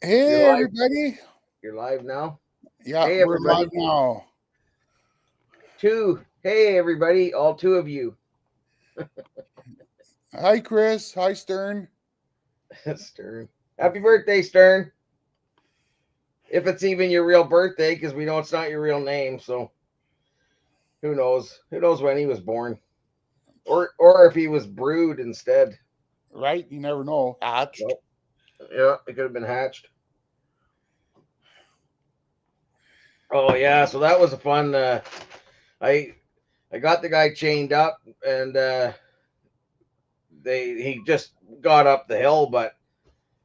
Hey, You're live. everybody. You're live now. Yeah, Hey, we're live everybody. now. Two. Hey, everybody. All two of you. Hi, Chris. Hi, Stern. Stern. Happy birthday, Stern. If it's even your real birthday, because we know it's not your real name. So who knows? Who knows when he was born, or if he was brewed instead. Right? You never know. Hatched. Nope. Yeah, it could have been hatched. Oh yeah, so that was a fun. I I got the guy chained up, and he just got up the hill, but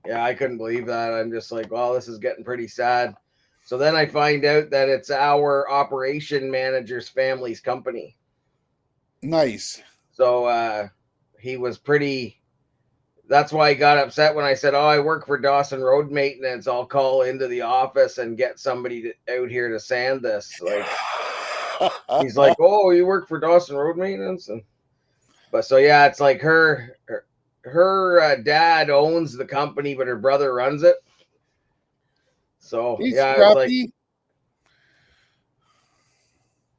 yeah, I couldn't believe that. I'm just like, well, this is getting pretty sad. So then I find out that it's our operation manager's family's company. Nice. So he was pretty. That's why he got upset when I said, "Oh, I work for Dawson Road Maintenance. I'll call into the office and get somebody out here to sand this." Like he's like, "Oh, you work for Dawson Road Maintenance?" But so yeah, it's like her dad owns the company, but her brother runs it. So Hey, yeah, it's like, Scrappy.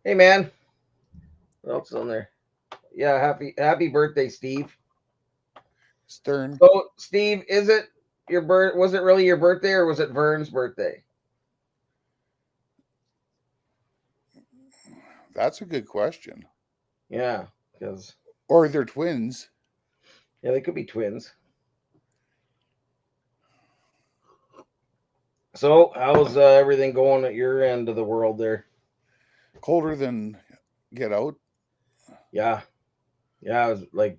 hey man, what else is on there? Yeah, happy birthday, Steve. Stern. So Steve, is it your was it really your birthday or was it Vern's birthday? That's a good question. Yeah, because Or they're twins. yeah, they could be twins. So how's everything going at your end of the world there? Colder than get out. Yeah, yeah. I was like,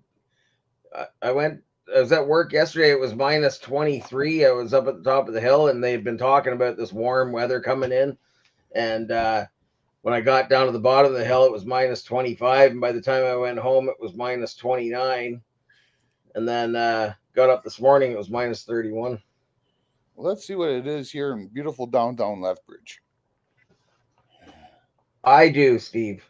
I went. I was at work yesterday. It was minus 23. I was up at the top of the hill, and they'd been talking about this warm weather coming in. And when I got down to the bottom of the hill, it was minus 25. And by the time I went home, it was minus 29. And then got up this morning, it was minus 31. Well, let's see what it is here in beautiful downtown Lethbridge. I do, Steve.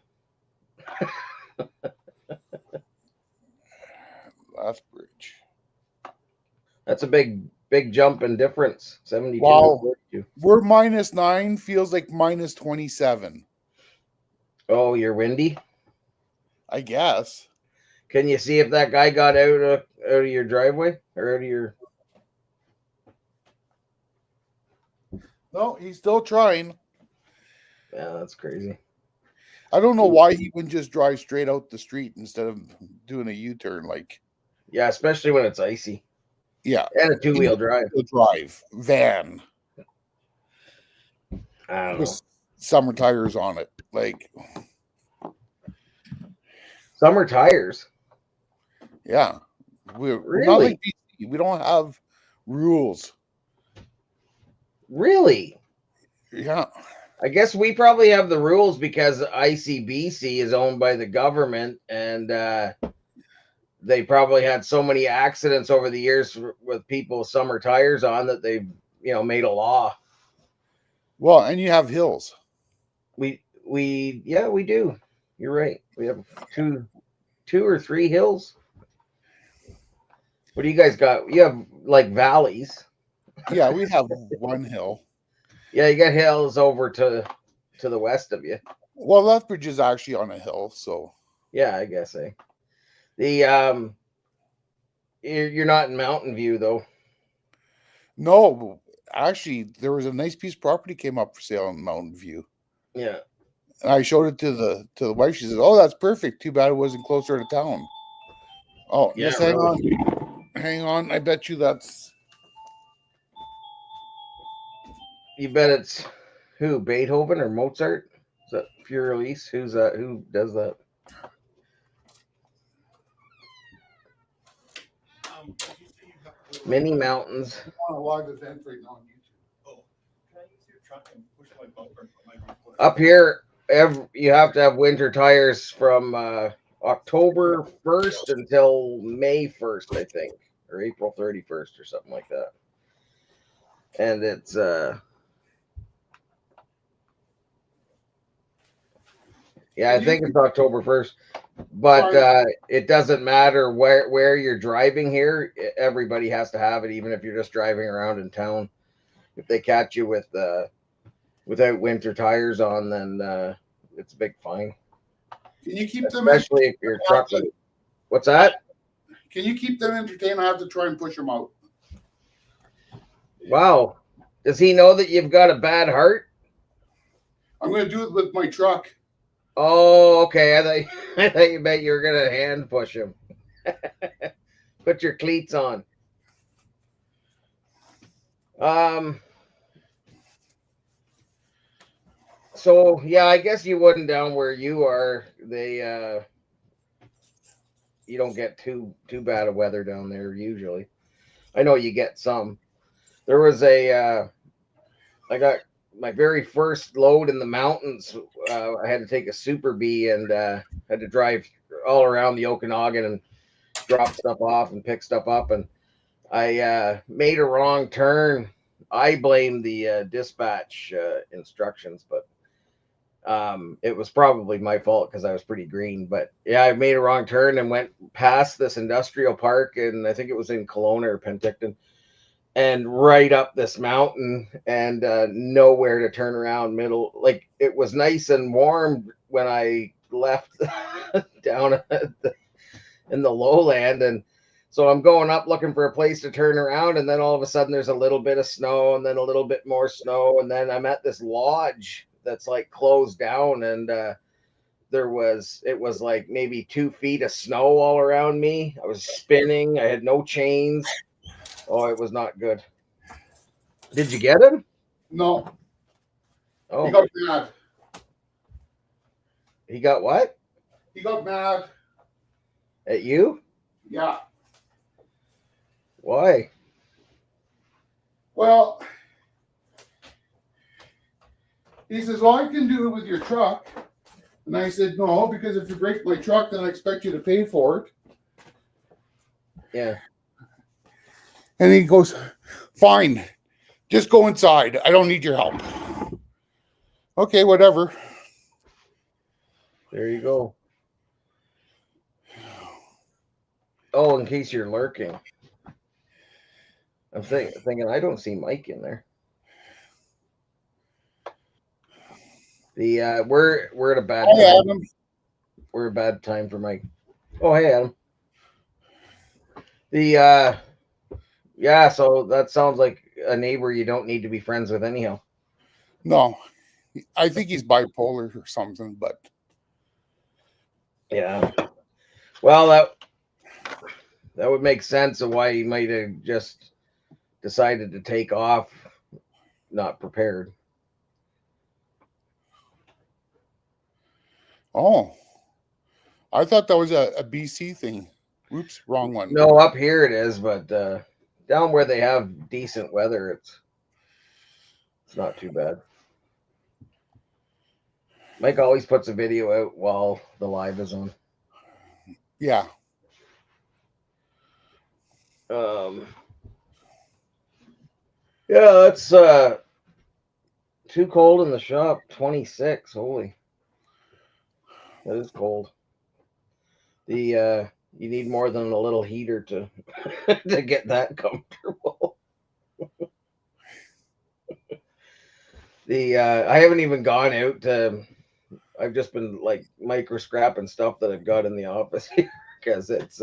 Lethbridge. That's a big jump in difference. 72 to Wow. 42. We're -9. Feels like -27. Oh, you're windy? I guess. Can you see if that guy got out of your driveway or out of your? No, he's still trying. Yeah, that's crazy. I don't know why he wouldn't just drive straight out the street instead of doing a U-turn. Like, Yeah, especially when it's icy yeah, and a two-wheel drive. drive van I don't know. with summer tires on it. Like, Summer tires. yeah, we're not Really? like BC. We don't have rules. Really? Yeah, I guess we probably have the rules because ICBC is owned by the government, and they probably had so many accidents over the years with people with summer tires on that they've made a law. well, and you have hills. We yeah, we do. You're right. We have two or three hills. What do you guys got? You have like valleys. Yeah, we have one hill. Yeah, you got hills over to the west of you. Well, Lethbridge is actually on a hill, so Yeah, I guess. The you're not in Mountain View though. no. Actually, there was a nice piece of property came up for sale in Mountain View. Yeah. And I showed it to the wife. She says, "Oh, that's perfect. Too bad it wasn't closer to town." Oh, Yeah, just hang really. on. Hang on. I bet you that's. You bet it's who, Beethoven or Mozart? Is that Pure Release? Who's that? Who does that? Many Mountains. On a live event right now on YouTube. Oh, can I use your truck and push my bumper? Up here, you have to have winter tires from October 1st until May 1st, I think, or April 31st or something like that. And it's yeah, I think it's October 1st. But it doesn't matter where you're driving here. Everybody has to have it, even if you're just driving around in town. if they catch you with without winter tires on, then it's a big fine. Can you keep them? Especially if your truck. What's that? Can you keep them entertained? I have to try and push them out. Wow. Does he know that you've got a bad heart? I'm going to do it with my truck. Oh, okay. I thought you meant you were gonna hand push him. Put your cleats on. So yeah, I guess you wouldn't down where you are. They you don't get too bad of weather down there usually. I know you get some. There was I got my very first load in the mountains. I had to take a Super B and had to drive all around the Okanagan and drop stuff off and pick stuff up. And I made a wrong turn. I blame the dispatch instructions, but it was probably my fault because I was pretty green. But yeah, I made a wrong turn and went past this industrial park, and I think it was in Kelowna or Penticton, and right up this mountain, and nowhere to turn around. Middle, like it was nice and warm when I left down in the lowland, and so I'm going up looking for a place to turn around, and then all of a sudden there's a little bit of snow, and then a little bit more snow, and then I'm at this lodge that's like closed down, and it was like maybe 2 feet of snow all around me. I was spinning. I had no chains. Oh, it was not good. Did you get him? No. Oh, He got mad. he got what? He got mad. At you? Yeah. Why? Well, he says, well, I can do it with your truck. And I said, no, because if you break my truck, then I expect you to pay for it. Yeah. And he goes, fine, just go inside. I don't need your help. Okay, whatever. There you go. Oh, in case you're lurking. I'm thinking I don't see Mike in there. The we're at a bad Hi, time. Adam. We're a bad time for Mike. Oh, hey, Adam. The yeah, so that sounds like a neighbor you don't need to be friends with anyhow. No, I think he's bipolar or something, but Yeah. Well, that would make sense of why he might have just decided to take off, not prepared. oh, I thought that was a BC thing. Oops, wrong one. No, up here it is, but down where they have decent weather, it's not too bad. Mike always puts a video out while the live is on. Yeah. Yeah, that's too cold in the shop. 26. Holy, that is cold. You need more than a little heater to to get that comfortable. I haven't even gone out to. I've just been like micro scrapping stuff that I've got in the office here because it's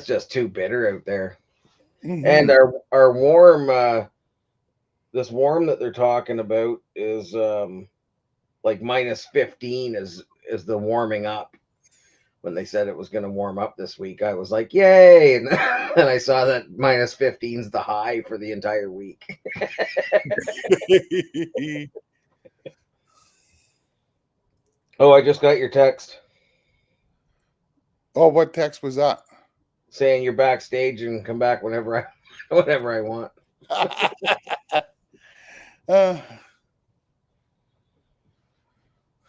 just too bitter out there. Mm-hmm. And our warm this warm that they're talking about is like minus 15 is the warming up. When they said it was going to warm up this week, I was like, yay. And then I saw that minus 15 is the high for the entire week. Oh, I just got your text Oh, what text was that? saying you're backstage and come back whenever I want.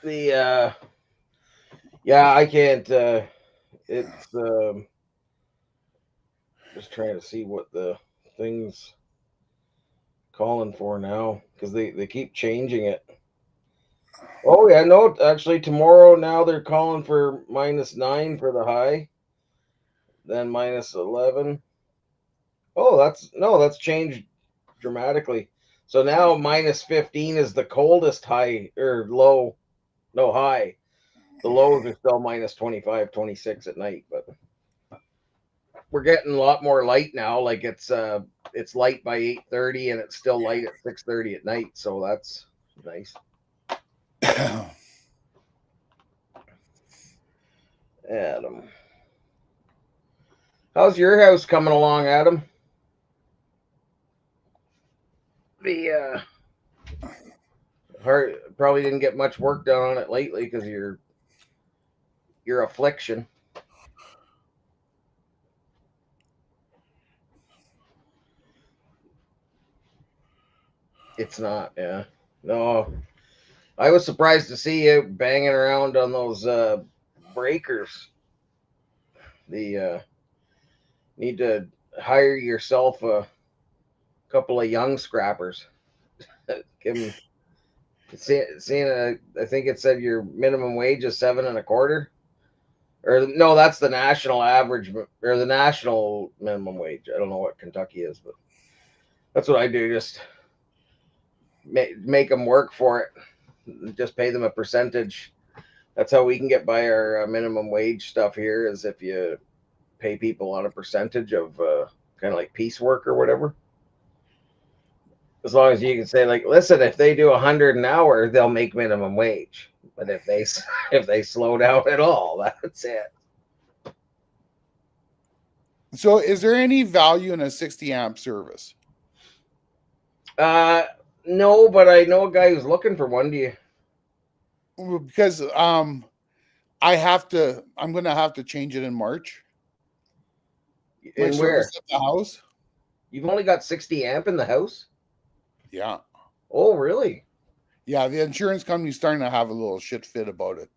Yeah, I can't it's just trying to see what the thing's calling for now because they keep changing it. Oh yeah, no, actually tomorrow now they're calling for minus 9 for the high, then minus 11. Oh, that's changed dramatically. So now minus 15 is the coldest high or low, no high. The lows are still minus 25, 26 at night, but we're getting a lot more light now. Like it's light by 8:30 and it's still light at 6:30 at night. So that's nice. Adam. How's your house coming along, Adam? The probably didn't get much work done on it lately because your affliction. It's not, yeah. No. I was surprised to see you banging around on those breakers. The need to hire yourself a couple of young scrappers. Give them. I think it said your minimum wage is 7.25, or no, that's the national average or the national minimum wage. I don't know what Kentucky is, but that's what I do. Just make them work for it. Just pay them a percentage. That's how we can get by our minimum wage stuff here. Is if you pay people on a percentage of kind of like piecework or whatever. As long as you can say, like, listen, if they do 100 an hour, they'll make minimum wage. But if they slow down at all, that's it. So, is there any value in a 60 amp service? No, but I know a guy who's looking for one. Do you? Because I'm going to have to change it in March. In where? At the house. You've only got 60 amp in the house? Yeah. Oh, really? Yeah, the insurance company's starting to have a little shit fit about it.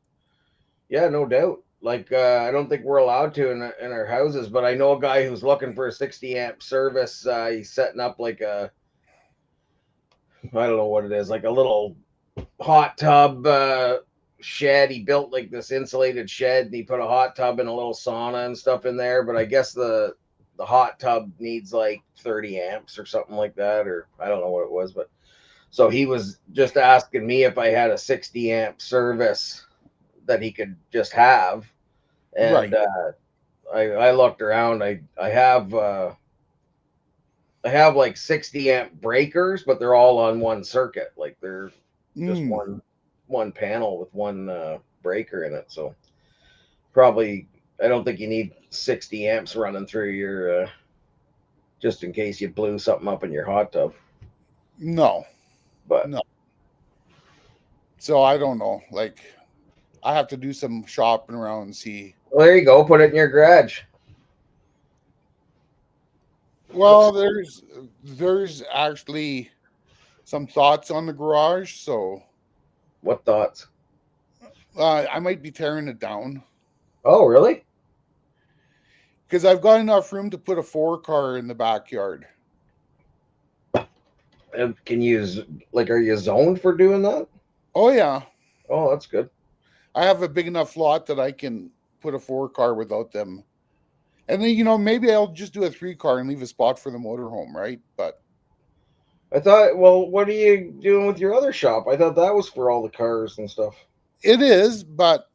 Yeah, no doubt. Like, I don't think we're allowed to in our houses, but I know a guy who's looking for a 60 amp service. He's setting up like I don't know what it is, like a little hot tub shed. He built like this insulated shed and he put a hot tub and a little sauna and stuff in there. But I guess the hot tub needs like 30 amps or something like that, or I don't know what it was. But so he was just asking me if I had a 60 amp service that he could just have. And right. I looked around. I have like 60 amp breakers, but they're all on one circuit. Like they're just one panel with one breaker in it. So probably I don't think you need 60 amps running through your just in case you blew something up in your hot tub. No. But no. So I don't know. Like I have to do some shopping around and see. Well, there you go. Put it in your garage. Well, there's actually some thoughts on the garage. So what thoughts? I might be tearing it down. Oh, really? Because I've got enough room to put a 4-car in the backyard. And are you zoned for doing that? Oh, yeah. Oh, that's good. I have a big enough lot that I can put a 4-car without them. And then, maybe I'll just do a 3-car and leave a spot for the motorhome, right? But I thought, well, what are you doing with your other shop? I thought that was for all the cars and stuff. It is, but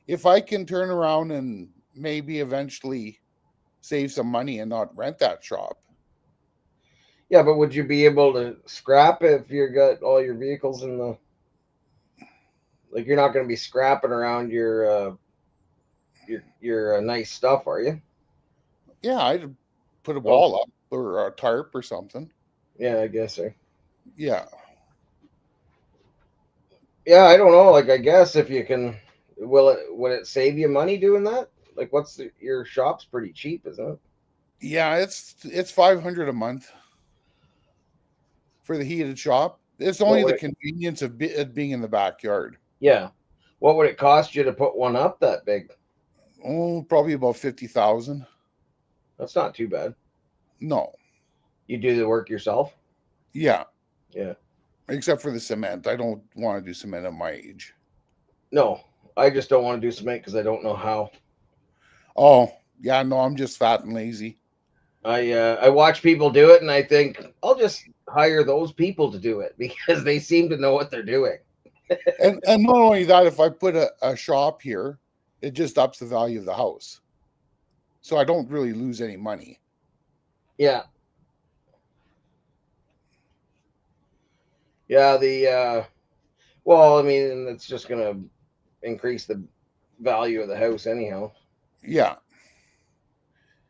if I can turn around and maybe eventually save some money and not rent that shop. Yeah, but would you be able to scrap if you got all your vehicles in the... Like, you're not going to be scrapping around your nice stuff, are you? Yeah, I'd put a wall up or a tarp or something. Yeah, I guess so. Yeah. Yeah, I don't know. Like, I guess if you can... Would it save you money doing that? Like, your shop's pretty cheap, isn't it? Yeah, it's $500 a month for the heated shop. It's only the convenience of it being in the backyard. Yeah. What would it cost you to put one up that big? Oh, probably about $50,000. That's not too bad. No. You do the work yourself? Yeah. Yeah. Except for the cement. I don't want to do cement at my age. No. I just don't want to do cement because I don't know how. Oh, yeah, no, I'm just fat and lazy. I watch people do it, and I think I'll just hire those people to do it because they seem to know what they're doing. And not only that, if I put a shop here, it just ups the value of the house. So I don't really lose any money. Yeah. Yeah, well, I mean, it's just gonna increase the value of the house anyhow. Yeah.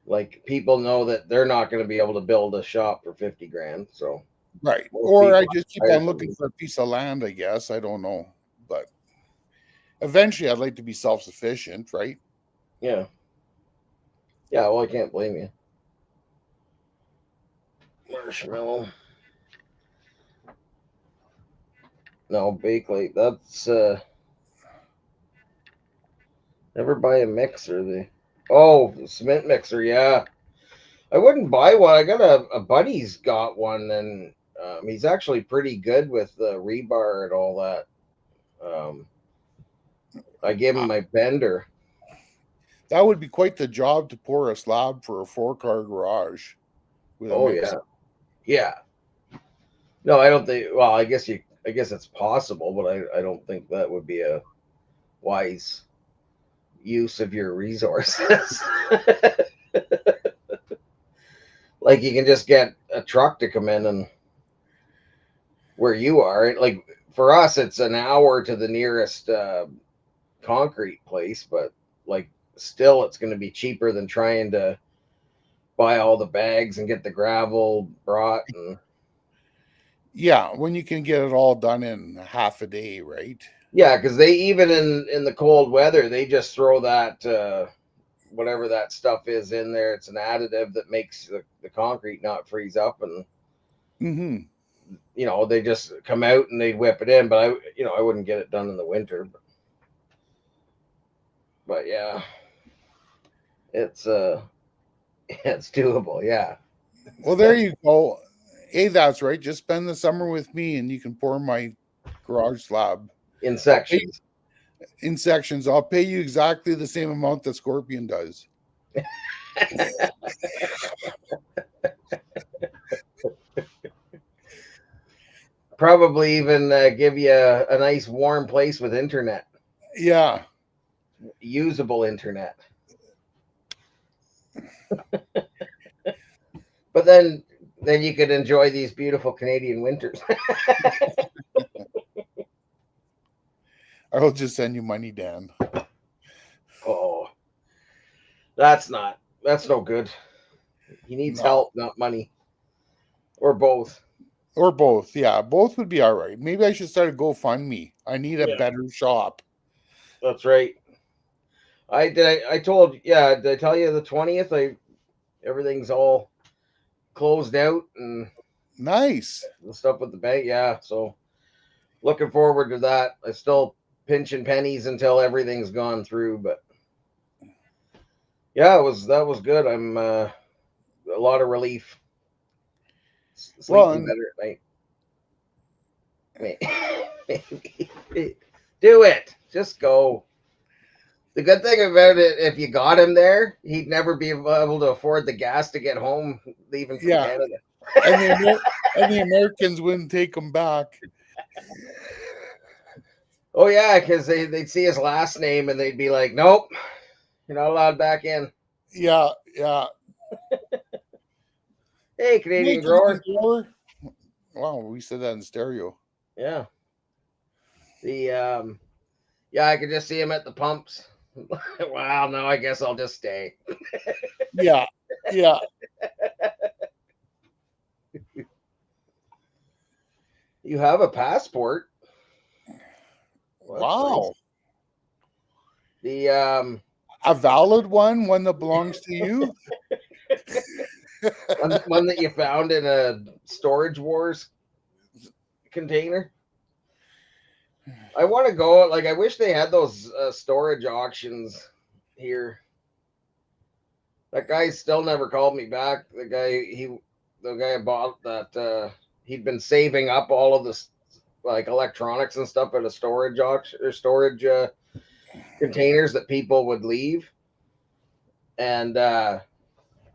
Like people know that they're not going to be able to build a shop for 50 grand. So Right. most Or I people just keep hire on looking somebody. for a piece of land, I guess. I don't know. But eventually I'd like to be self-sufficient, right? Yeah. Yeah. Well, I can't blame you. Marshmallow. No, Bakelite. That's never buy a mixer. Cement mixer. Yeah. I wouldn't buy one. I got a buddy's got one, and he's actually pretty good with the rebar and all that. I gave him my bender. That would be quite the job to pour a slab for a 4-car garage with a Oh mix. yeah. Yeah. No, I don't think. Well, I guess it's possible, but I don't think that would be a wise use of your resources. Like you can just get a truck to come in and where you are. Like for us, it's an hour to the nearest concrete place, but like still, it's going to be cheaper than trying to buy all the bags and get the gravel brought. And Yeah, when you can get it all done in half a day, right? yeah, because they even in the cold weather, they just throw that whatever that stuff is in there. It's an additive that makes the concrete not freeze up, and Mm-hmm. they just come out and they whip it in. But I wouldn't get it done in the winter. But yeah, it's it's doable. Yeah, Well, there you go. Hey, that's right. Just spend the summer with me and you can pour my garage slab. in I'll pay sections. in sections. I'll pay you exactly the same amount that Scorpion does. Probably even give you a nice warm place with internet, Yeah. usable internet. But then you could enjoy these beautiful Canadian winters. I'll just send you money, Dan. Oh, that's no good. He needs No. help, not money, or both. Or both. Yeah, both would be all right. Maybe I should start a GoFundMe. I need a Yeah, better shop. that's right. I told, yeah, did I tell you the 20th? Everything's all closed out and Nice. the stuff with the bank. Yeah, so looking forward to that. I still pinching pennies until everything's gone through, but yeah, that was good. I'm a lot of relief. Well, Sleeping better at night. Do it. Just go. The good thing about it, if you got him there, he'd never be able to afford the gas to get home, leaving from yeah. Canada. And the Americans wouldn't take him back. Oh yeah, because they'd see his last name and they'd be like, "Nope, you're not allowed back in." Yeah, yeah. Hey, Canadian grower. Wow, we said that in stereo. Yeah. Yeah, I could just see him at the pumps. Wow, no, I guess I'll just stay. Yeah, yeah. You have a passport. Wow. Nice. A valid one that belongs to you? One that you found in a Storage Wars container. I want to go. Like, I wish they had those storage auctions here. That guy still never called me back. The guy bought that. He'd been saving up all of this, like electronics and stuff at a storage auction or storage containers that people would leave, and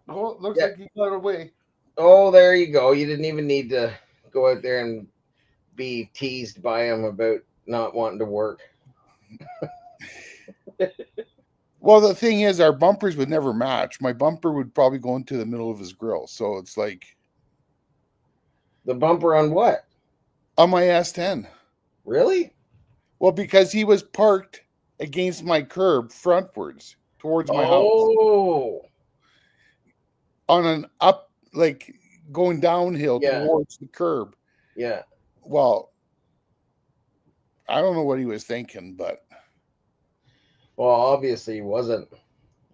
Oh, looks Yeah. like he got away. Oh, there you go. You didn't even need to go out there and be teased by him about not wanting to work. Well, the thing is, our bumpers would never match. My bumper would probably go into the middle of his grill. So it's like The bumper on what? on my S10. Really? Well, because he was parked against my curb frontwards towards my house Oh, on an up, like going downhill Yeah. towards the curb. yeah. Well, I don't know what he was thinking, but Well, obviously he wasn't.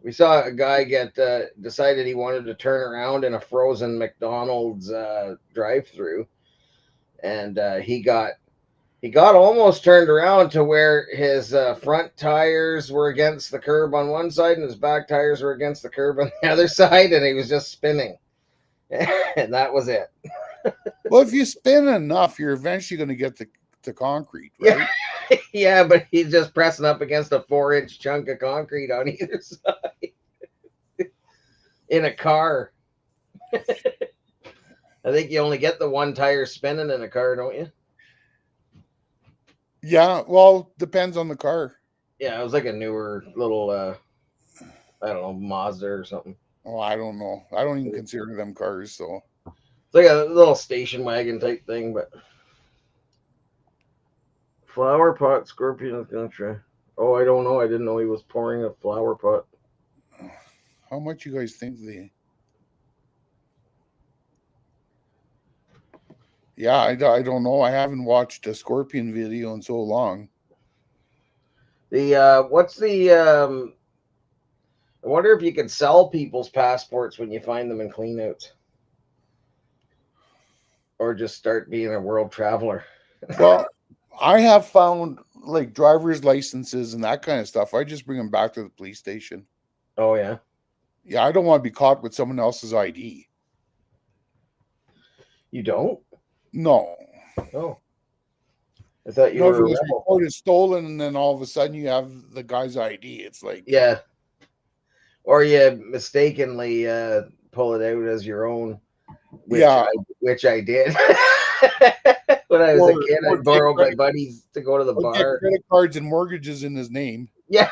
We saw a guy get decided he wanted to turn around in a frozen McDonald's drive-through, and he got almost turned around to where his front tires were against the curb on one side and his back tires were against the curb on the other side, and he was just spinning, and that was it. well, if you spin enough, you're eventually going to get the concrete, Yeah. right? Yeah, but he's just pressing up against a 4-inch chunk of concrete on either side in a car. I think you only get the one tire spinning in a car, don't you? Yeah, well, depends on the car. Yeah, it was like a newer little, I don't know, Mazda or something. Oh, I don't know. I don't even consider them cars. So It's like a little station wagon type thing, but flower pot scorpion is gonna try. Oh, I don't know. I didn't know he was pouring a flower pot. how much you guys think they? Yeah, I don't know. I haven't watched a scorpion video in so long. The what's the I wonder if you could sell people's passports when you find them in cleanouts, or just start being a world traveler. Well, I have found like driver's licenses and that kind of stuff. I just bring them back to the police station. Oh yeah. Yeah, I don't want to be caught with someone else's ID. You don't? No. Oh. I thought You you know, if it were a was rebel. reported stolen and then all of a sudden you have the guy's ID, it's like, Yeah. Or you mistakenly pull it out as your own, which Yeah. which I did. When I was a kid, or I borrowed my take buddies to go to the or get bar. credit cards and mortgages in his name. Yeah.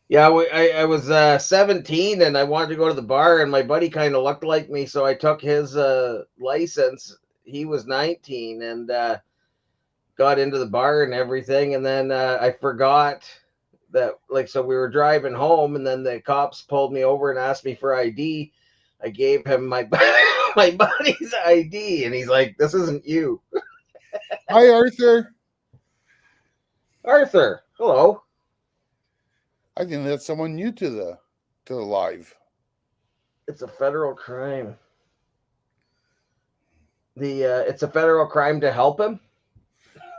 Yeah, I was 17 and I wanted to go to the bar, and my buddy kind of looked like me, so I took his license. He was 19 and got into the bar and everything, and then I forgot that, like, so we were driving home, and then the cops pulled me over and asked me for ID. I gave him my my buddy's ID, and he's like, "This isn't you." Hi, Arthur. Arthur, hello. I think that's someone new to the live. It's a federal crime. It's a federal crime to help him.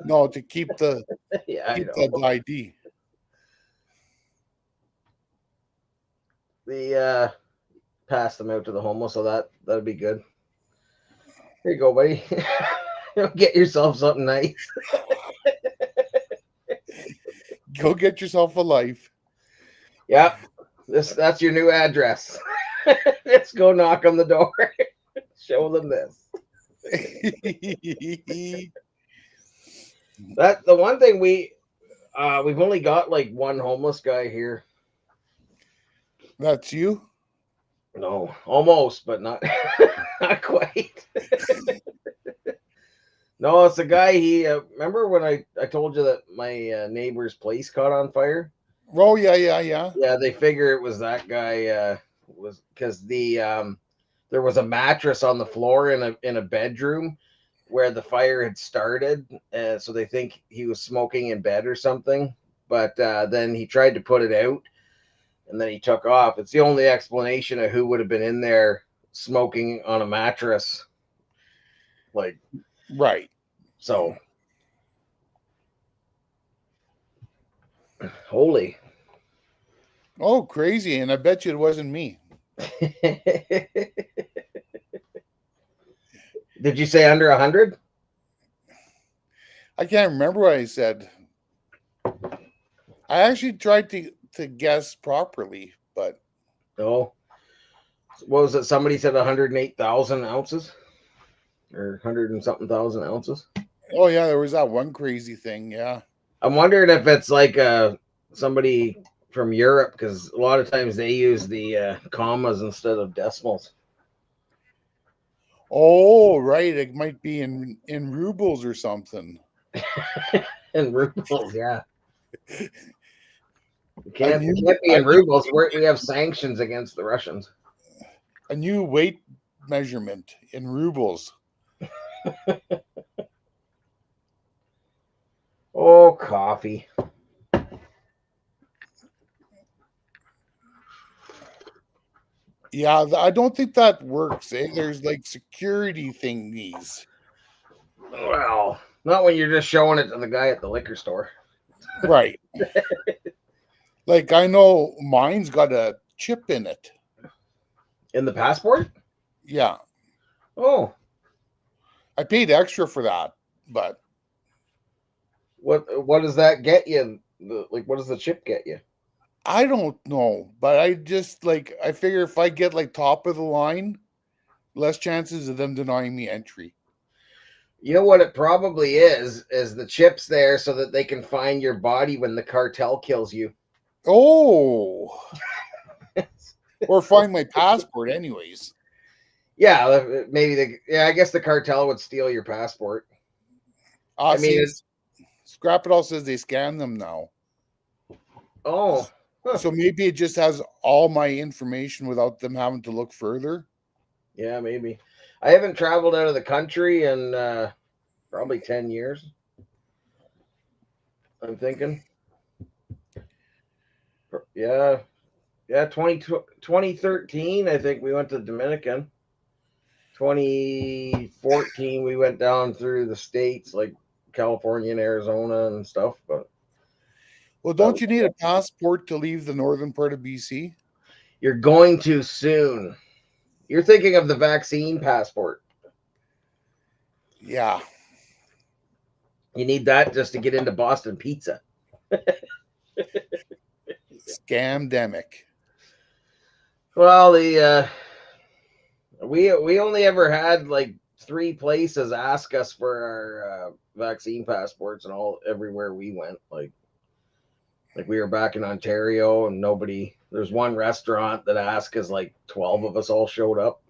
No, to keep the Yeah, I keep know. that ID. The pass them out to the homeless, so that'd be good. Here you go, buddy. Get yourself something nice. Go get yourself a life. Yeah, that's your new address. Let's go knock on the door. Show them this. That the one thing we've only got like one homeless guy here. That's you? No, almost, but not not quite. No, it's a guy. He remember when I told you that my neighbor's place caught on fire? Oh, yeah. Yeah, they figure it was that guy. Was because there was a mattress on the floor in a bedroom where the fire had started, so they think he was smoking in bed or something. But then he tried to put it out, and then he took off. It's the only explanation of who would have been in there smoking on a mattress. Like, Right. so. Holy. Oh, crazy. And I bet you it wasn't me. Did you say under 100? I can't remember what I said. I actually tried to to guess properly, but Oh, what was it? Somebody said 108,000 ounces or 100 and something thousand ounces. oh yeah, there was that one crazy thing. Yeah. I'm wondering if it's like somebody from Europe, because a lot of times they use the commas instead of decimals. Oh, right. It might be in rubles or something. In rubles, yeah. It A can't new, be a in new, rubles. We have sanctions against the Russians. a new weight measurement in rubles. Oh, coffee. Yeah, I don't think that works. Eh? There's like security thingies. Well, not when you're just showing it to the guy at the liquor store. Right. Like I know mine's got a chip in it. In the passport? Yeah. Oh, I paid extra for that, but what does that get you? What does the chip get you? I don't know. But I just like I figure if I get like top of the line, less chances of them denying me entry. You know what it probably is the chips there so that they can find your body when the cartel kills you. Oh. Or find my passport anyways. Yeah, maybe I guess the cartel would steal your passport. I mean, Scrap It All says they scan them now. oh, huh. So maybe it just has all my information without them having to look further. Yeah, maybe. I haven't traveled out of the country in probably 10 years. I'm thinking. Yeah. Yeah, 2013, I think we went to the Dominican. 2014, we went down through the states like California and Arizona and stuff. But Well, don't you need a passport to leave the northern part of BC? you're going to soon. You're thinking of the vaccine passport. Yeah. You need that just to get into Boston Pizza. Scamdemic. Well, we only ever had like 3 places ask us for our vaccine passports, and all everywhere we went. Like we were back in Ontario, and nobody. There's one restaurant that asked us, like 12 of us all showed up.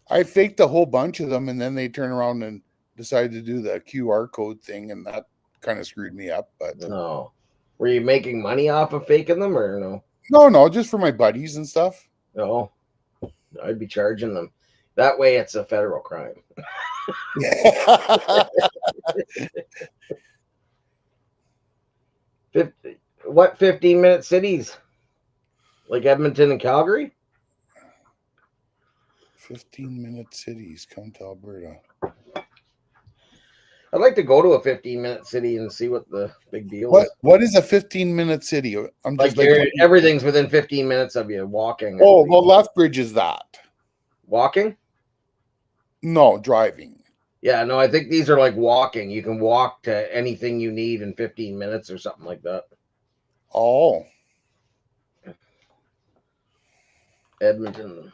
I faked a whole bunch of them, and then they turn around and decided to do the QR code thing, and that kind of screwed me up. But No, were you making money off of faking them or no? no, just for my buddies and stuff. No, I'd be charging them. That way, it's a federal crime. What 15-minute cities? Like Edmonton and Calgary? 15-minute cities come to Alberta. I'd like to go to a 15-minute city and see what the big deal is. What is a 15-minute city? I'm just like everything's within 15 minutes of you walking. Oh, well, Lethbridge is that. Walking? No, driving. Yeah, no, I think these are like walking. You can walk to anything you need in 15 minutes or something like that. Oh. Edmonton.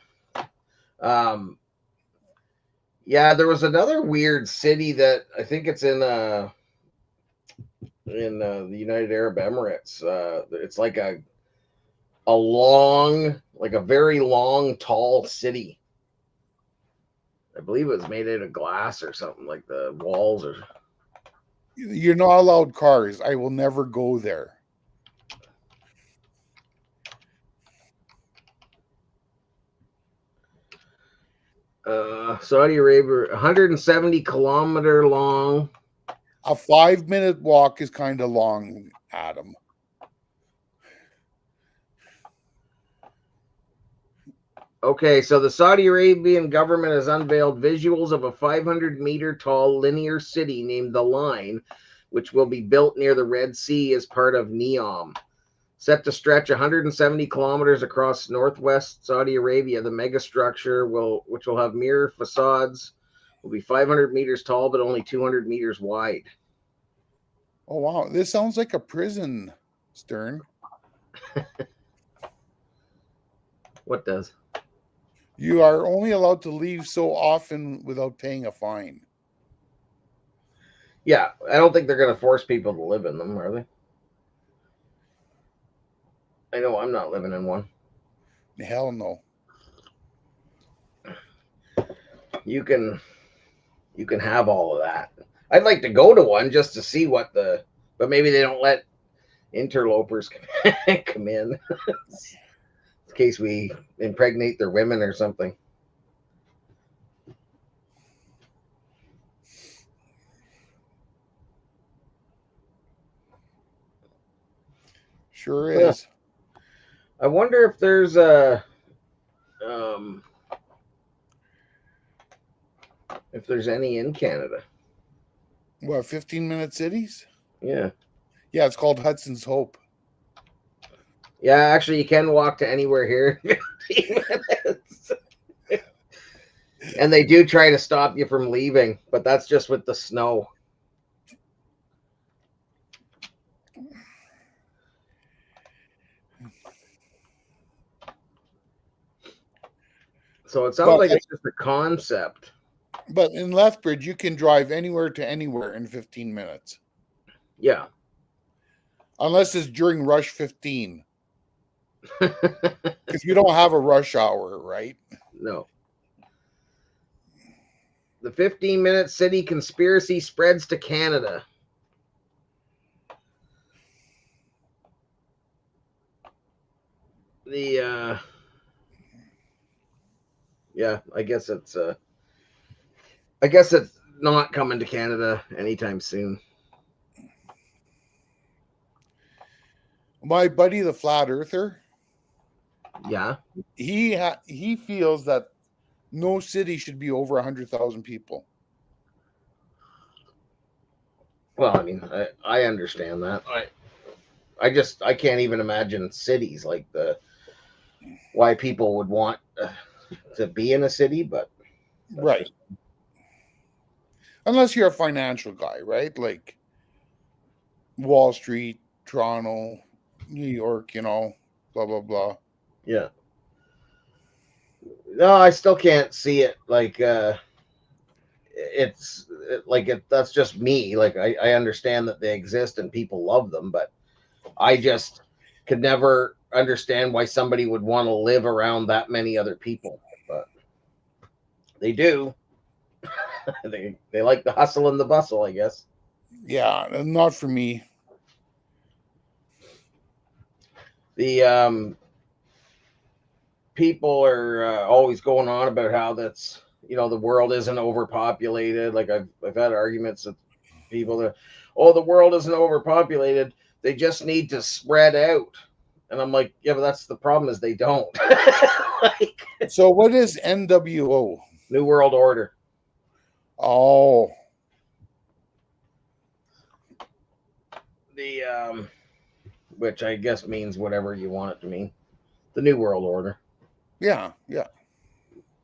Yeah, there was another weird city that I think it's in the United Arab Emirates. It's like a very long, tall city. I believe it was made out of glass or something, like the walls are. You're not allowed cars. I will never go there. Saudi Arabia, 170-kilometer long. A 5-minute walk is kind of long, Adam. Okay, so the Saudi Arabian government has unveiled visuals of a 500-meter tall linear city named The Line, which will be built near the Red Sea as part of NEOM. Set to stretch 170 kilometers across northwest Saudi Arabia, the megastructure, which will have mirror facades, will be 500 meters tall but only 200 meters wide. Oh, wow. This sounds like a prison, Stern. What does? You are only allowed to leave so often without paying a fine. Yeah, I don't think they're going to force people to live in them, are they? I know I'm not living in one. Hell no. You can have all of that. I'd like to go to one just to see what but maybe they don't let interlopers come in in case we impregnate their women or something. Sure is. I wonder if there's if there's any in Canada. What, 15-minute cities? Yeah. Yeah, it's called Hudson's Hope. Yeah, actually, you can walk to anywhere here in 15 minutes. And they do try to stop you from leaving, but that's just with the snow. So it sounds like it's just a concept. But in Lethbridge, you can drive anywhere to anywhere in 15 minutes. Yeah. Unless it's during rush 15. Because you don't have a rush hour, right? No. The 15-minute city conspiracy spreads to Canada. Yeah, I guess it's not coming to Canada anytime soon. My buddy, the flat earther, Yeah, he feels that no city should be over 100,000 people. well, I mean, I understand that. I can't even imagine cities like why people would want to be in a city, but right. Unless you're a financial guy, right? Like Wall Street, Toronto, New York, blah, blah, blah. Yeah. No, I still can't see it. Like, that's just me. Like, I understand that they exist and people love them, but I just could never understand why somebody would want to live around that many other people. But they do. they like the hustle and the bustle, I guess. Yeah, not for me. The people are always going on about how that's the world isn't overpopulated. Like I've had arguments with people that the world isn't overpopulated. They just need to spread out. And I'm like, yeah, but that's the problem is they don't. So what is NWO? New World Order. Oh. The which I guess means whatever you want it to mean. The New World Order. Yeah.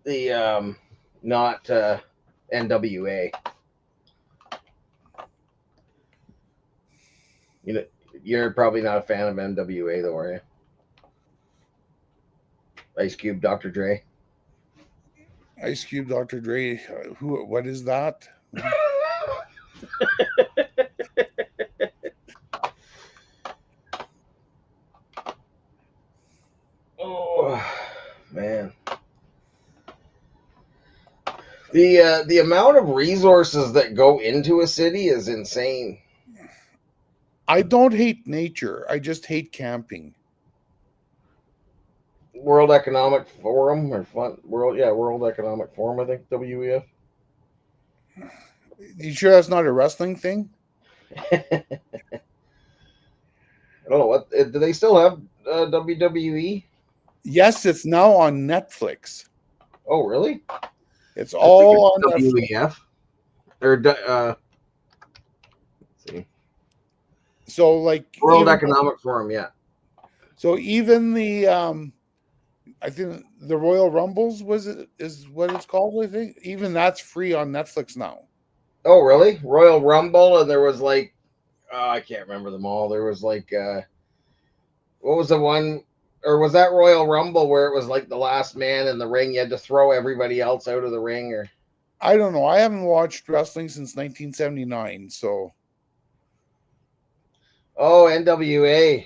The not NWA. You're probably not a fan of NWA though, are you? Ice Cube, Dr. Dre. Ice Cube, Dr. Dre. What is that? Oh man. The amount of resources that go into a city is insane. I don't hate nature. I just hate camping. World Economic Forum World Economic Forum, I think, WEF. You sure that's not a wrestling thing? I don't know what do they still have WWE? Yes, it's now on Netflix. Oh, really? It's all on WEF. Or let's see. So like World Economic Forum, yeah. So even the I think the Royal Rumbles is what it's called, I think. Even that's free on Netflix now. Oh, really? Royal Rumble, and there was like I can't remember them all. There was like What was the one, or was that Royal Rumble where it was like the last man in the ring? You had to throw everybody else out of the ring, or I don't know. I haven't watched wrestling since 1979, so NWA.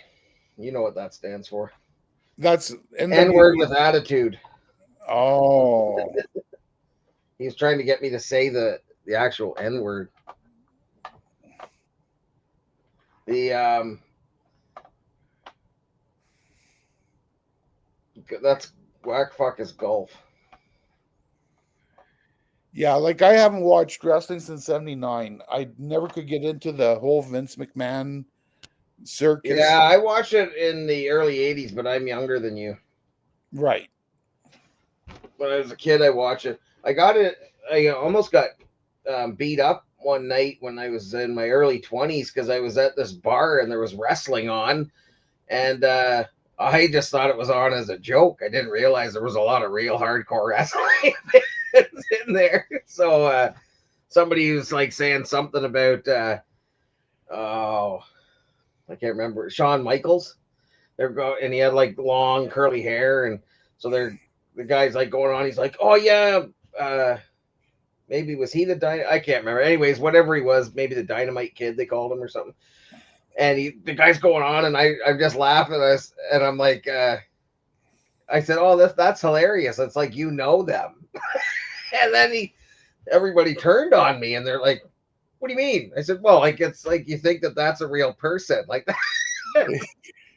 You know what that stands for? that's N word NWA. with attitude. Oh, He's trying to get me to say the actual N word. The that's whack fuck is golf. yeah. Like I haven't watched wrestling since '79. I never could get into the whole Vince McMahon circus. Yeah, I watched it in the early '80s, but I'm younger than you. Right. When I was a kid, I watched it. I almost got beat up one night when I was in my early 20s because I was at this bar and there was wrestling on, and I just thought it was on as a joke. I didn't realize there was a lot of real hardcore wrestling in there. So somebody was like saying something about I can't remember, Shawn Michaels. And he had like long curly hair, and so the guy's like going on. He's like, "Oh yeah, maybe was he the I can't remember. Anyways, whatever he was, maybe the Dynamite Kid they called him or something." And the guy's going on, and I'm just laughing, and I'm like, I said, "Oh, that's hilarious. It's like you know them." And then everybody turned on me, and they're like, "What do you mean?" I said, "Well, like it's like you think that's a real person, like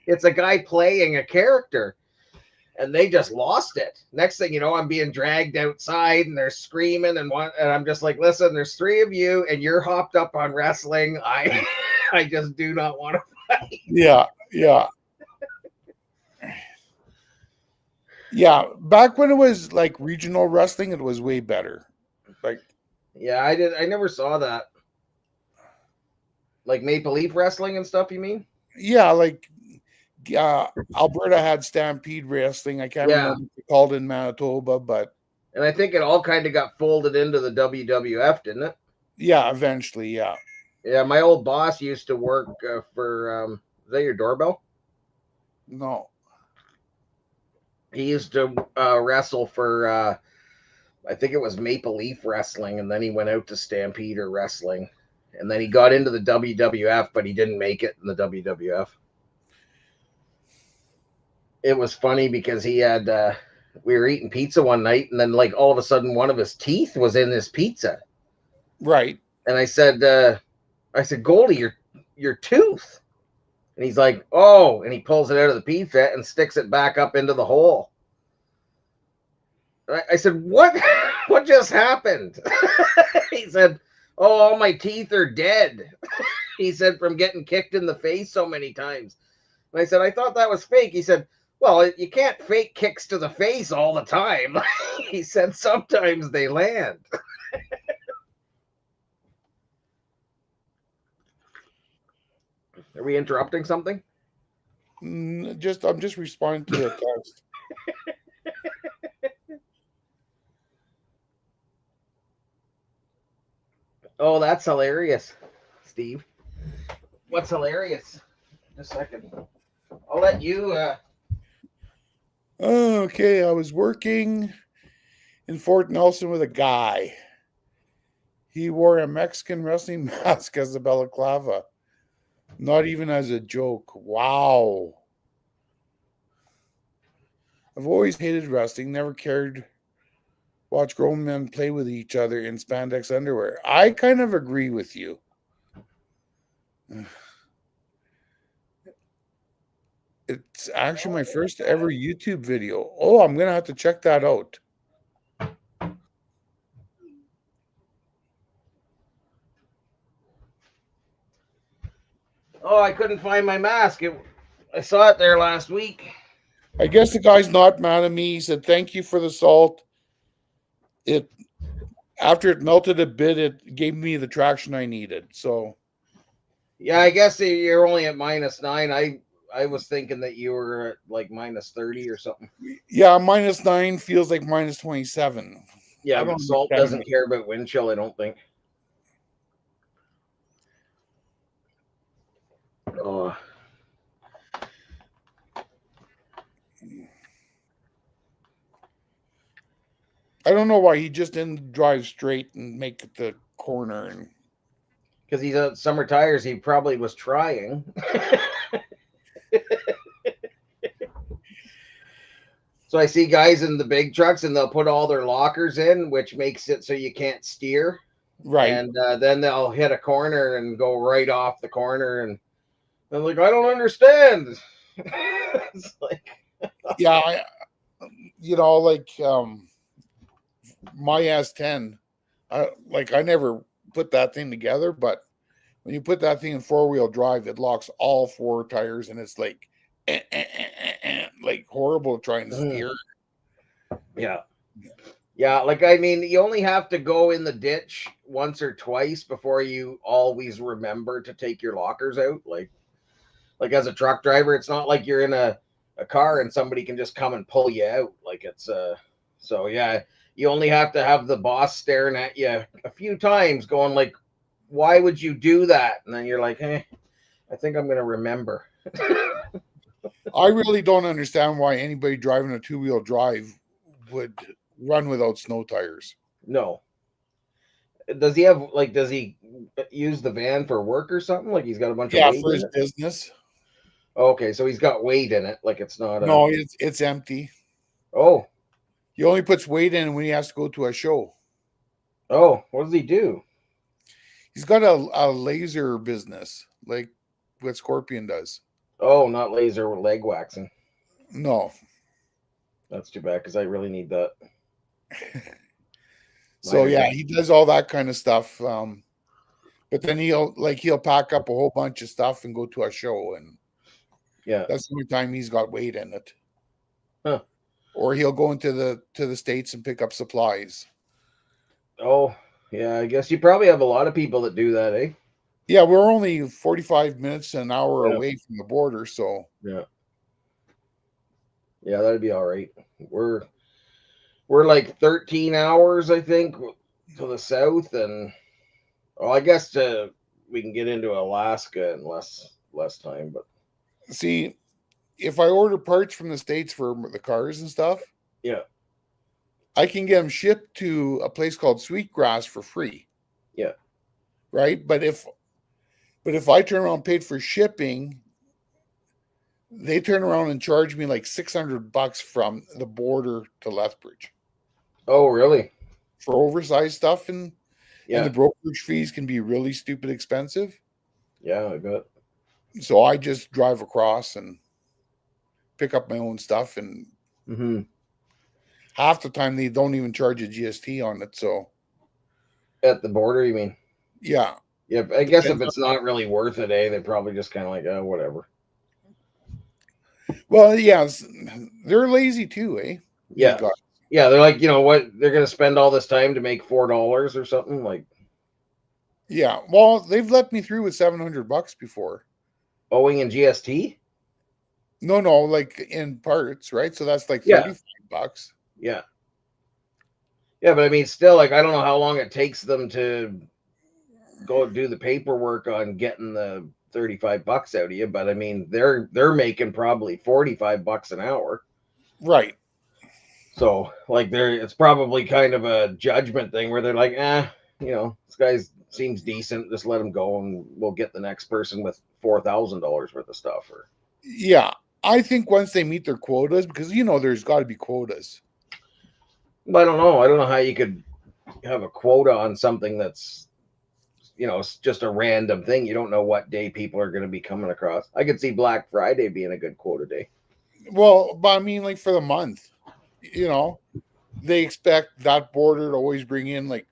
it's a guy playing a character." And they just lost it. Next thing you know, I'm being dragged outside and they're screaming and I'm just like, listen, there's three of you and you're hopped up on wrestling. I just do not want to fight. Yeah. Yeah. Back when it was like regional wrestling, it was way better. Like, yeah, I never saw that. Like Maple Leaf wrestling and stuff, you mean? yeah, like Alberta had Stampede Wrestling. I can't remember what they called in Manitoba, but and I think it all kind of got folded into the WWF, didn't it? Yeah, eventually, yeah. Yeah, my old boss used to work for. Is that your doorbell? No. He used to wrestle for. I think it was Maple Leaf Wrestling, and then he went out to Stampede Wrestling, and then he got into the WWF, but he didn't make it in the WWF. It was funny because he had we were eating pizza one night, and then like all of a sudden one of his teeth was in his pizza. Right. And I said, Goldie, your tooth. And he's like, oh, and he pulls it out of the pizza and sticks it back up into the hole. I said, what? What just happened? He said, oh, all my teeth are dead. He said, from getting kicked in the face so many times. And I said, I thought that was fake. He said, well, you can't fake kicks to the face all the time. He said, sometimes they land. Are we interrupting something? I'm just responding to a text. Oh, that's hilarious, Steve. What's hilarious? Just a second. I'll let you. Okay, I was working in Fort Nelson with a guy. He wore a Mexican wrestling mask as a balaclava. Not even as a joke. Wow. I've always hated wrestling, never cared. Watch grown men play with each other in spandex underwear. I kind of agree with you. It's actually my first ever YouTube video. Oh, I'm going to have to check that out. Oh, I couldn't find my mask. I saw it there last week. I guess the guy's not mad at me. He said, thank you for the salt. After it melted a bit, it gave me the traction I needed. So, yeah, I guess you're only at -9. I was thinking that you were at like -30 or something. Yeah, -9 feels like -27. Yeah, but salt doesn't care about wind chill, I don't think. Oh. I don't know why he just didn't drive straight and make it the corner. And Because he's at summer tires, he probably was trying. So I see guys in the big trucks, and they'll put all their lockers in, which makes it so you can't steer. right, And then they'll hit a corner and go right off the corner. And I'm like, I don't understand. It's like, yeah, like my S10. I never put that thing together, but when you put that thing in 4-wheel drive, it locks all 4 tires, and it's like like horrible trying to steer. yeah. Yeah, like I mean, you only have to go in the ditch once or twice before you always remember to take your lockers out. Like as a truck driver, it's not like you're in a car and somebody can just come and pull you out. Like it's so yeah, you only have to have the boss staring at you a few times, going like, "Why would you do that?" And then you're like, "Eh, I think I'm gonna remember." I really don't understand why anybody driving a 2-wheel drive would run without snow tires. No. Does he use the van for work or something? Like he's got a bunch of Yeah, weight for in his it? business. Okay, so he's got weight in it. Like it's not No, it's empty. Oh. He only puts weight in when he has to go to a show. Oh, what does he do? He's got a laser business, like what Scorpion does. Oh, not laser leg waxing. No. That's too bad because I really need that. So yeah, he does all that kind of stuff. But then he'll pack up a whole bunch of stuff and go to a show, and yeah, that's the only time he's got weight in it. Huh. Or he'll go into the States and pick up supplies. Oh, yeah, I guess you probably have a lot of people that do that, eh? Yeah, we're only 45 minutes to an hour away from the border, so yeah, that'd be all right. We're like 13 hours, I think, to the south, and I guess we can get into Alaska in less time. But see, if I order parts from the States for the cars and stuff, yeah, I can get them shipped to a place called Sweetgrass for free. Yeah. Right? But if I turn around and paid for shipping, they turn around and charge me like $600 from the border to Lethbridge. Oh, really? For oversized stuff, and yeah, and the brokerage fees can be really stupid expensive. Yeah, I bet. So I just drive across and pick up my own stuff, and half the time they don't even charge a GST on it. So at the border, you mean? Yeah. Yeah, I guess if it's not really worth it, they're probably just kind of like, oh, whatever. Well, yeah, they're lazy too, eh? Yeah. Yeah, they're like, you know what? They're going to spend all this time to make $4 or something. Like, yeah. Well, they've let me through with $700 before. Owing in GST? No, like in parts, right? So that's like $35. Yeah. Yeah, but I mean, still, like, I don't know how long it takes them to go do the paperwork on getting the $35 out of you, but I mean, they're making probably $45 an hour. Right. So, like, it's probably kind of a judgment thing where they're like, you know, this guy seems decent. Just let him go, and we'll get the next person with $4,000 worth of stuff. Or yeah, I think once they meet their quotas, because there's got to be quotas. But I don't know. I don't know how you could have a quota on something that's, it's just a random thing. You don't know what day people are going to be coming across. I could see Black Friday being a good quota day. Well, but I mean, like for the month, they expect that border to always bring in like,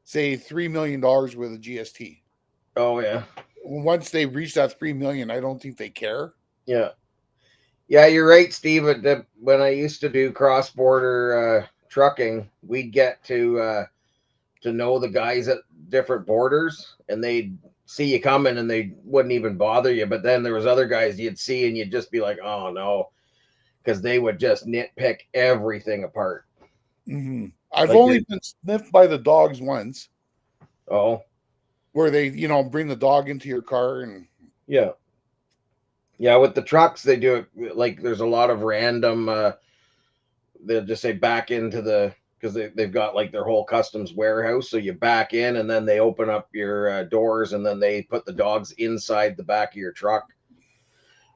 say, $3 million worth of GST. Oh yeah. Once they reach that 3 million, I don't think they care. Yeah. Yeah, you're right, Steve. When I used to do cross-border trucking, we'd get to know the guys at different borders, and they'd see you coming, and they wouldn't even bother you. But then there was other guys you'd see, and you'd just be like, "Oh no," because they would just nitpick everything apart. Mm-hmm. I've only been sniffed by the dogs once. Oh, where they bring the dog into your car and yeah, with the trucks they do it like there's a lot of random they'll just say back into the, because they've got like their whole customs warehouse. So you back in and then they open up your doors and then they put the dogs inside the back of your truck.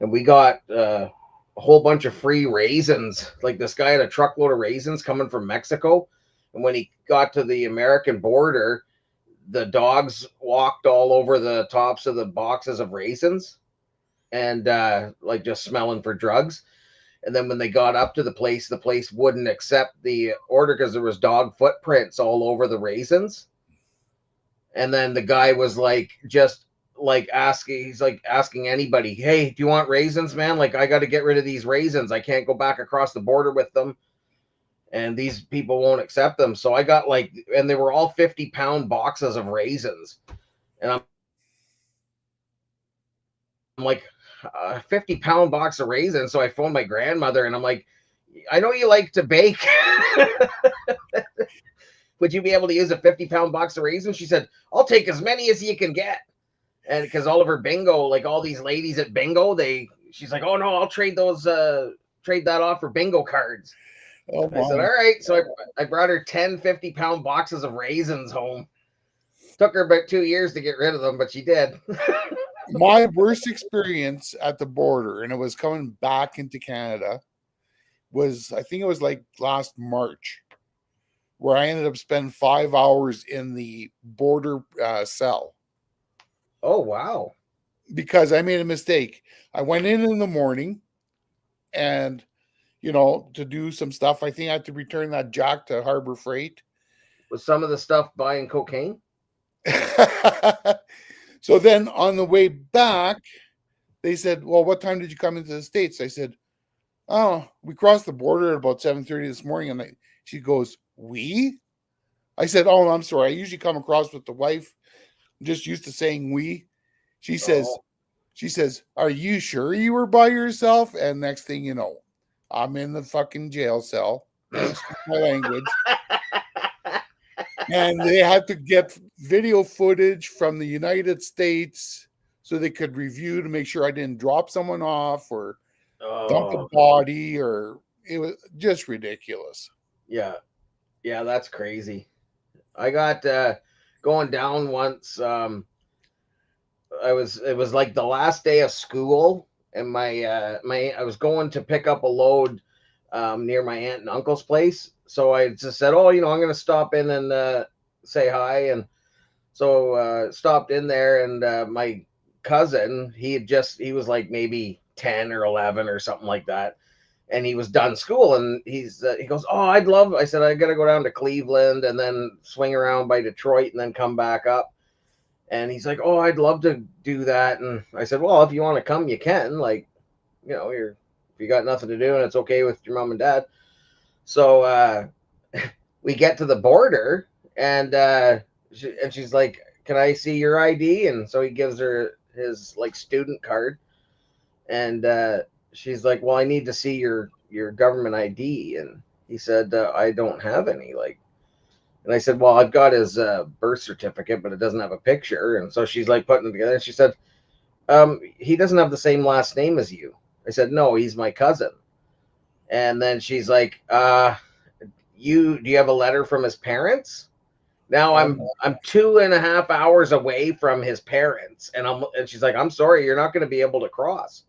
And we got a whole bunch of free raisins. Like this guy had a truckload of raisins coming from Mexico. And when he got to the American border, the dogs walked all over the tops of the boxes of raisins and like just smelling for drugs. And then when they got up to the place wouldn't accept the order because there was dog footprints all over the raisins. And then the guy was like, just like asking anybody, hey, do you want raisins, man? Like, I got to get rid of these raisins. I can't go back across the border with them. And these people won't accept them. So I got like, and they were all 50-pound boxes of raisins. And I'm like, 50-pound box of raisins. So I phoned my grandmother and I'm like, I know you like to bake. Would you be able to use a 50-pound box of raisins? She said, I'll take as many as you can get. And because all of her bingo, like all these ladies at bingo, she's like, oh no, I'll trade that off for bingo cards. Oh, I said, all right. So I brought her 10 50-pound boxes of raisins home. Took her about 2 years to get rid of them, but she did. My worst experience at the border, and it was coming back into Canada, was, I think it was like last March, where I ended up spending 5 hours in the border cell. Oh, wow. Because I made a mistake. I went in the morning and, to do some stuff. I think I had to return that jack to Harbor Freight. Was some of the stuff buying cocaine? So then on the way back, they said, well, what time did you come into the States? I said, oh, we crossed the border at about 7:30 this morning. And she goes, we? I said, oh, I'm sorry. I usually come across with the wife. I'm just used to saying we. She says, are you sure you were by yourself? And next thing you know, I'm in the fucking jail cell. Excuse my language. And they had to get video footage from the United States so they could review to make sure I didn't drop someone off or dump a body, or it was just ridiculous. Yeah. Yeah, that's crazy. I got going down once. It was like the last day of school, and I was going to pick up a load near my aunt and uncle's place. So I just said, oh, I'm going to stop in and say hi. And so stopped in there, and my cousin, he was like maybe 10 or 11 or something like that. And he was done school, and he goes, oh, I said, I got to go down to Cleveland and then swing around by Detroit and then come back up. And he's like, oh, I'd love to do that. And I said, well, if you want to come, you can. Like, if you got nothing to do and it's okay with your mom and dad. So we get to the border, and she's like, can I see your ID? And so he gives her his like student card, and she's like, well, I need to see your government ID. And he said, I don't have any. And I said, well, I've got his birth certificate, but it doesn't have a picture. And so she's like putting it together. And she said, he doesn't have the same last name as you. I said, no, he's my cousin. And then she's like, do you have a letter from his parents? Now I'm 2.5 hours away from his parents. And she's like, I'm sorry, you're not going to be able to cross.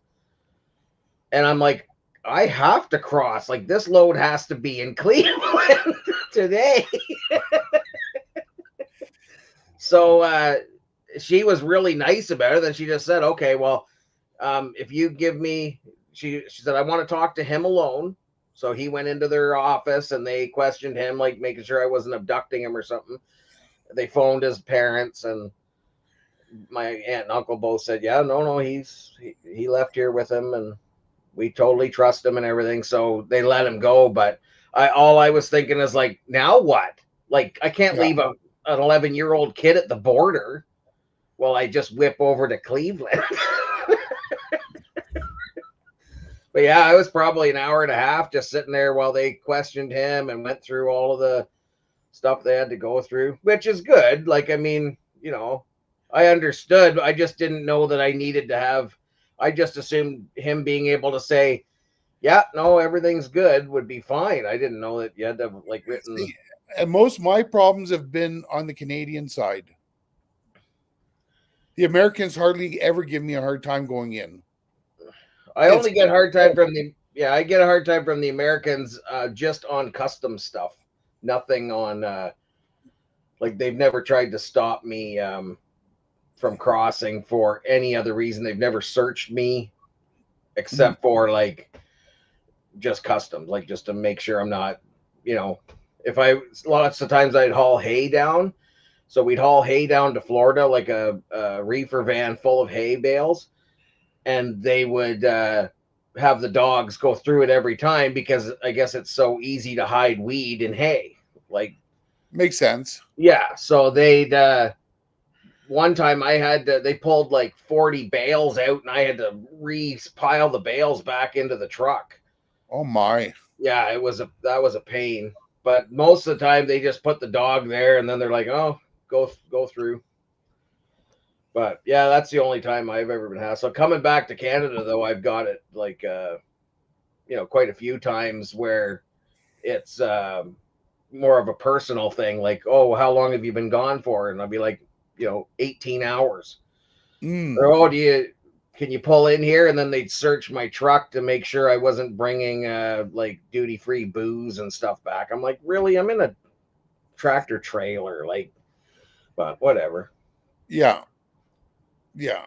And I'm like, I have to cross. Like, this load has to be in Cleveland today. So she was really nice about it. Then she just said, okay, well, if you give me, she said, I want to talk to him alone. So he went into their office and they questioned him, like making sure I wasn't abducting him or something. They phoned his parents, and my aunt and uncle both said, yeah, no, he left here with him, and we totally trust him and everything. So they let him go. But all I was thinking is, like, now what? Like, I can't leave an 11-year-old kid at the border while I just whip over to Cleveland. But yeah, I was probably an hour and a half just sitting there while they questioned him and went through all of the stuff they had to go through, which is good. Like, I mean, I understood. I just didn't know that I needed to have. I just assumed him being able to say, Yeah, no, everything's good. Would be fine. I didn't know that you had to have like written. See, and most of my problems have been on the Canadian side. The Americans hardly ever give me a hard time going in. I It's only get a hard time from the I get a hard time from the Americans just on custom stuff. Nothing on like they've never tried to stop me from crossing for any other reason. They've never searched me except for like just customs, like just to make sure I'm not, you know, if I lots of times I'd haul hay down. So we'd haul hay down to Florida, like a reefer van full of hay bales, and they would have the dogs go through it every time because I guess it's so easy to hide weed in hay. Like, makes sense. yeah. So they'd one time I had to, they pulled like 40 bales out, and I had to re-pile the bales back into the truck. Oh my. Yeah, that was a pain. But most of the time they just put the dog there, and then they're like, "Oh, go through." But yeah, that's the only time I've ever been hassled. So coming back to Canada though, I've got it like you know, quite a few times where it's more of a personal thing, like, "Oh, how long have you been gone for?" And I'll be like, you know, 18 hours. Or, "Oh, can you pull in here?" And then they'd search my truck to make sure I wasn't bringing like duty free booze and stuff back. I'm like, really? I'm in a tractor trailer, like, but whatever. Yeah. Yeah.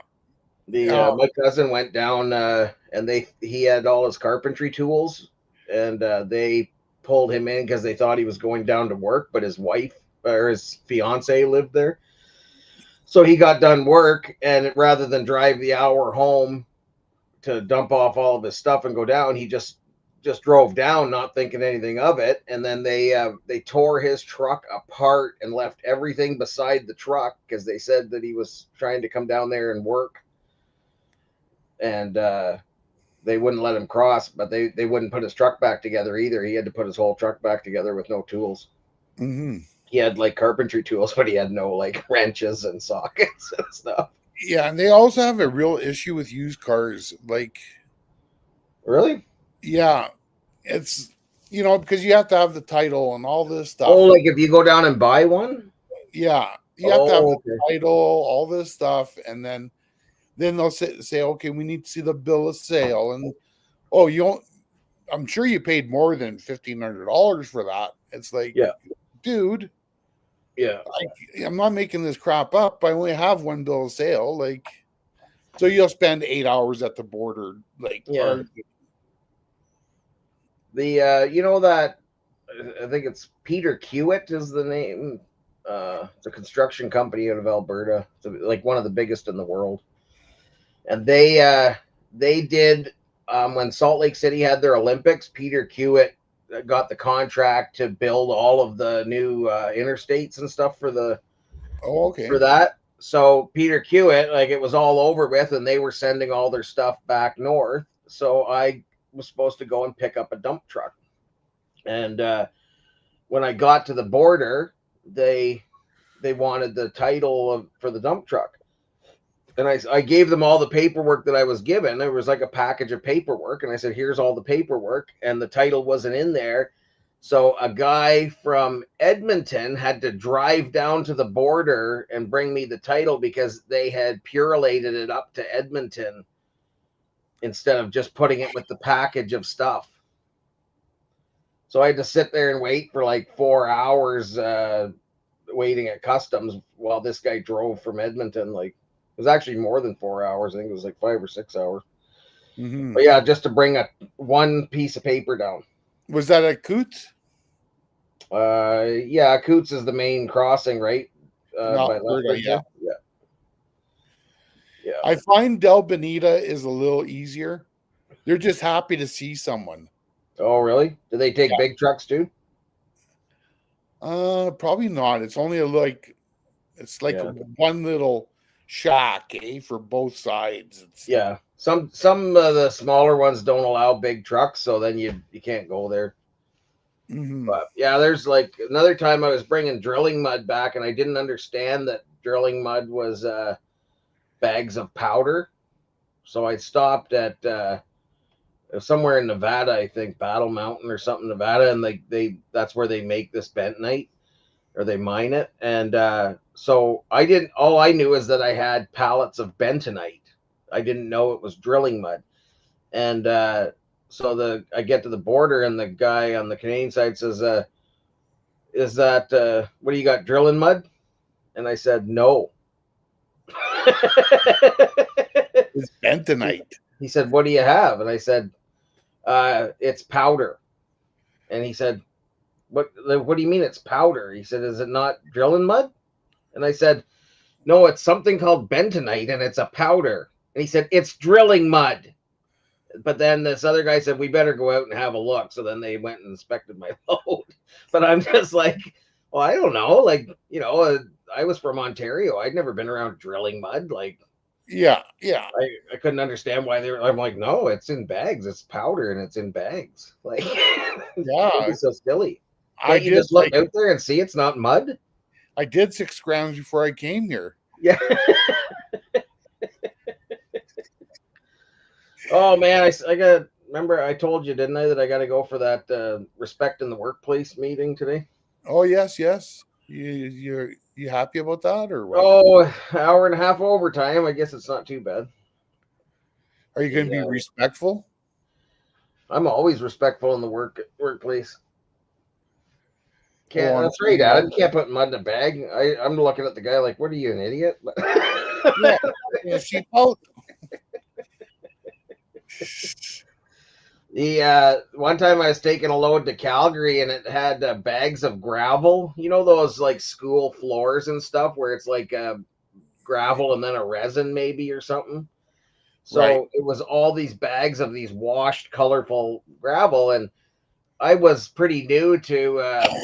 My cousin went down and he had all his carpentry tools, and they pulled him in because they thought he was going down to work, but his wife or his fiance lived there. So he got done work, and rather than drive the hour home to dump off all of his stuff and go down, he just drove down, not thinking anything of it. And then they tore his truck apart and left everything beside the truck because they said that he was trying to come down there and work, and they wouldn't let him cross. But they wouldn't put his truck back together either. He had to put his whole truck back together with no tools. Mm-hmm. He had like carpentry tools, but he had no like wrenches and sockets and stuff. Yeah, and they also have a real issue with used cars. Like, Really? yeah, it's, you know, because you have to have the title and all this stuff. Oh, like if you go down and buy one? Yeah, you have to have the okay. title, all this stuff, and then they'll say, okay, we need to see the bill of sale, and oh, you don't. I'm sure you paid more than $1,500 for that. It's like, Yeah, dude, yeah. I'm not making this crap up. I only have one bill of sale. Like, so you'll spend 8 hours at the border. Like, Yeah. The you know that I think it's Peter Hewitt is the name. It's a construction company out of Alberta. It's like one of the biggest in the world. And they did when Salt Lake City had their Olympics. Peter Hewitt got the contract to build all of the new interstates and stuff for that. So Peter Hewitt, like, it was all over with, and they were sending all their stuff back north. So I was supposed to go and pick up a dump truck. And when I got to the border, they wanted the title for the dump truck. And I gave them all the paperwork that I was given. There was like a package of paperwork, and I said, "Here's all the paperwork," and the title wasn't in there. So a guy from Edmonton had to drive down to the border and bring me the title because they had purelated it up to Edmonton instead of just putting it with the package of stuff. So I had to sit there and wait for like 4 hours waiting at customs while this guy drove from Edmonton. Like, it was actually more than 4 hours. I think it was like 5 or 6 hours. Mm-hmm. But yeah, just to bring one piece of paper down. Was that at Coots? Yeah, Coots is the main crossing, right? No, by Lethbridge. yeah. Yeah. I find Del Bonita is a little easier. They're just happy to see someone. Oh, really? Do they take big trucks too? Probably not. It's only it's like one little shack, for both sides. Yeah. Some of the smaller ones don't allow big trucks, so then you can't go there. Mm-hmm. But yeah, there's like another time I was bringing drilling mud back, and I didn't understand that drilling mud was bags of powder. So I stopped at It was somewhere in Nevada, I think, Battle Mountain or something, Nevada, and they that's where they make this bentonite, or they mine it. And so I didn't. All I knew is that I had pallets of bentonite. I didn't know it was drilling mud. And so I get to the border, and the guy on the Canadian side says, "Is that what do you got, drilling mud?" And I said, "No." It's bentonite. He said, "What do you have?" And I said, "It's powder." And he said, "What do you mean it's powder?" He said, "Is it not drilling mud?" And I said, "No, it's something called bentonite, and it's a powder." And he said, "It's drilling mud." But then this other guy said, "We better go out and have a look." So then they went and inspected my load. But I'm just like, well, I don't know. Like, I was from Ontario. I'd never been around drilling mud. Like, Yeah. I couldn't understand why they were. I'm like, no, it's in bags. It's powder and it's in bags. Like, Yeah. it's so silly. I Can't you did just look out there and see it's not mud? I did 6 grams before I came here. Yeah. Oh man, I got. Remember, I told you, didn't I, that I got to go for that respect in the workplace meeting today? Oh yes. You happy about that or what? Oh, hour and a half overtime. I guess it's not too bad. Are you going to be respectful? I'm always respectful in the workplace. Can't. Oh, That's right, Adam. You can't put mud in a bag. I'm looking at the guy like, "What are you, an idiot?" Yeah, sheep out. The one time I was taking a load to Calgary, and it had bags of gravel. You know those like school floors and stuff where it's like gravel and then a resin maybe or something. So Right. it was all these bags of these washed, colorful gravel, and I was pretty new to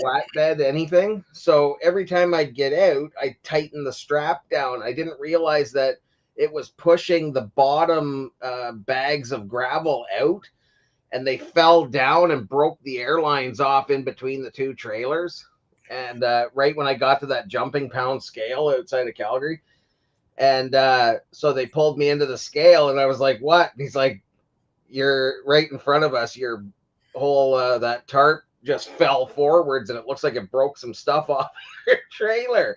flatbed anything. So every time I'd get out, I'd tighten the strap down. I didn't realize that it was pushing the bottom bags of gravel out, and they fell down and broke the airlines off in between the two trailers. And right when I got to that jumping pound scale outside of Calgary, and so they pulled me into the scale, and I was like, "What?" And he's like, "You're right in front of us. Your whole that tarp just fell forwards, and it looks like it broke some stuff off your trailer."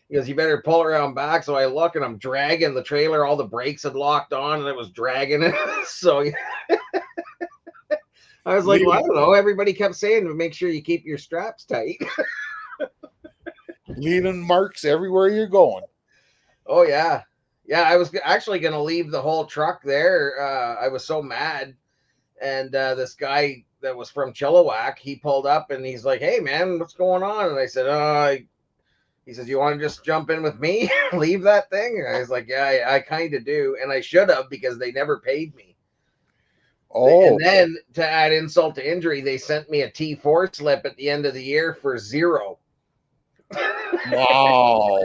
He goes, "You better pull around back." So I look, and I'm dragging the trailer. All the brakes had locked on, and it was dragging it. So I was like, "Well, I don't know." Everybody kept saying to make sure you keep your straps tight. Leaving marks everywhere you're going. Oh yeah. I was actually going to leave the whole truck there. I was so mad. And this guy that was from Chilliwack, he pulled up and he's like, "Hey man, what's going on?" And I said, he says, "You want to just jump in with me, leave that thing?" And I was like, "Yeah, I kind of do." And I should have, because they never paid me. Oh. And then to add insult to injury, they sent me a T4 slip at the end of the year for $0. Wow.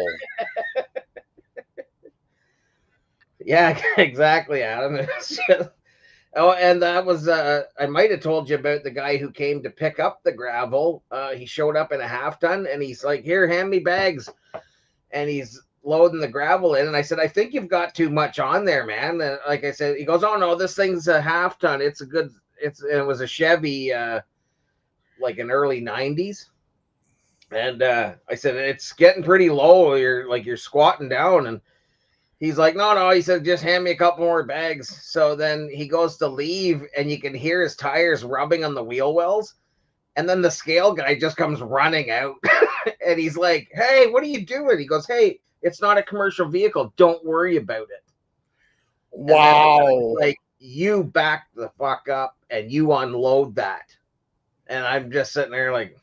Yeah, exactly, Adam. It's just, oh, and that was I might have told you about the guy who came to pick up the gravel. He showed up in a half ton, and he's like, "Here, hand me bags." And he's loading the gravel in, and I said, "I think you've got too much on there, man." And like I said, he goes, "Oh no, this thing's a half ton. It's a good. It was a Chevy, like an early '90s." And I said, "It's getting pretty low. You're squatting down." And he's like, "No." He said, "Just hand me a couple more bags." So then he goes to leave, and you can hear his tires rubbing on the wheel wells. And then the scale guy just comes running out. And he's like, "Hey, what are you doing?" He goes, "Hey, it's not a commercial vehicle. Don't worry about it." Wow. Like, you back the fuck up and you unload that. And I'm just sitting there like,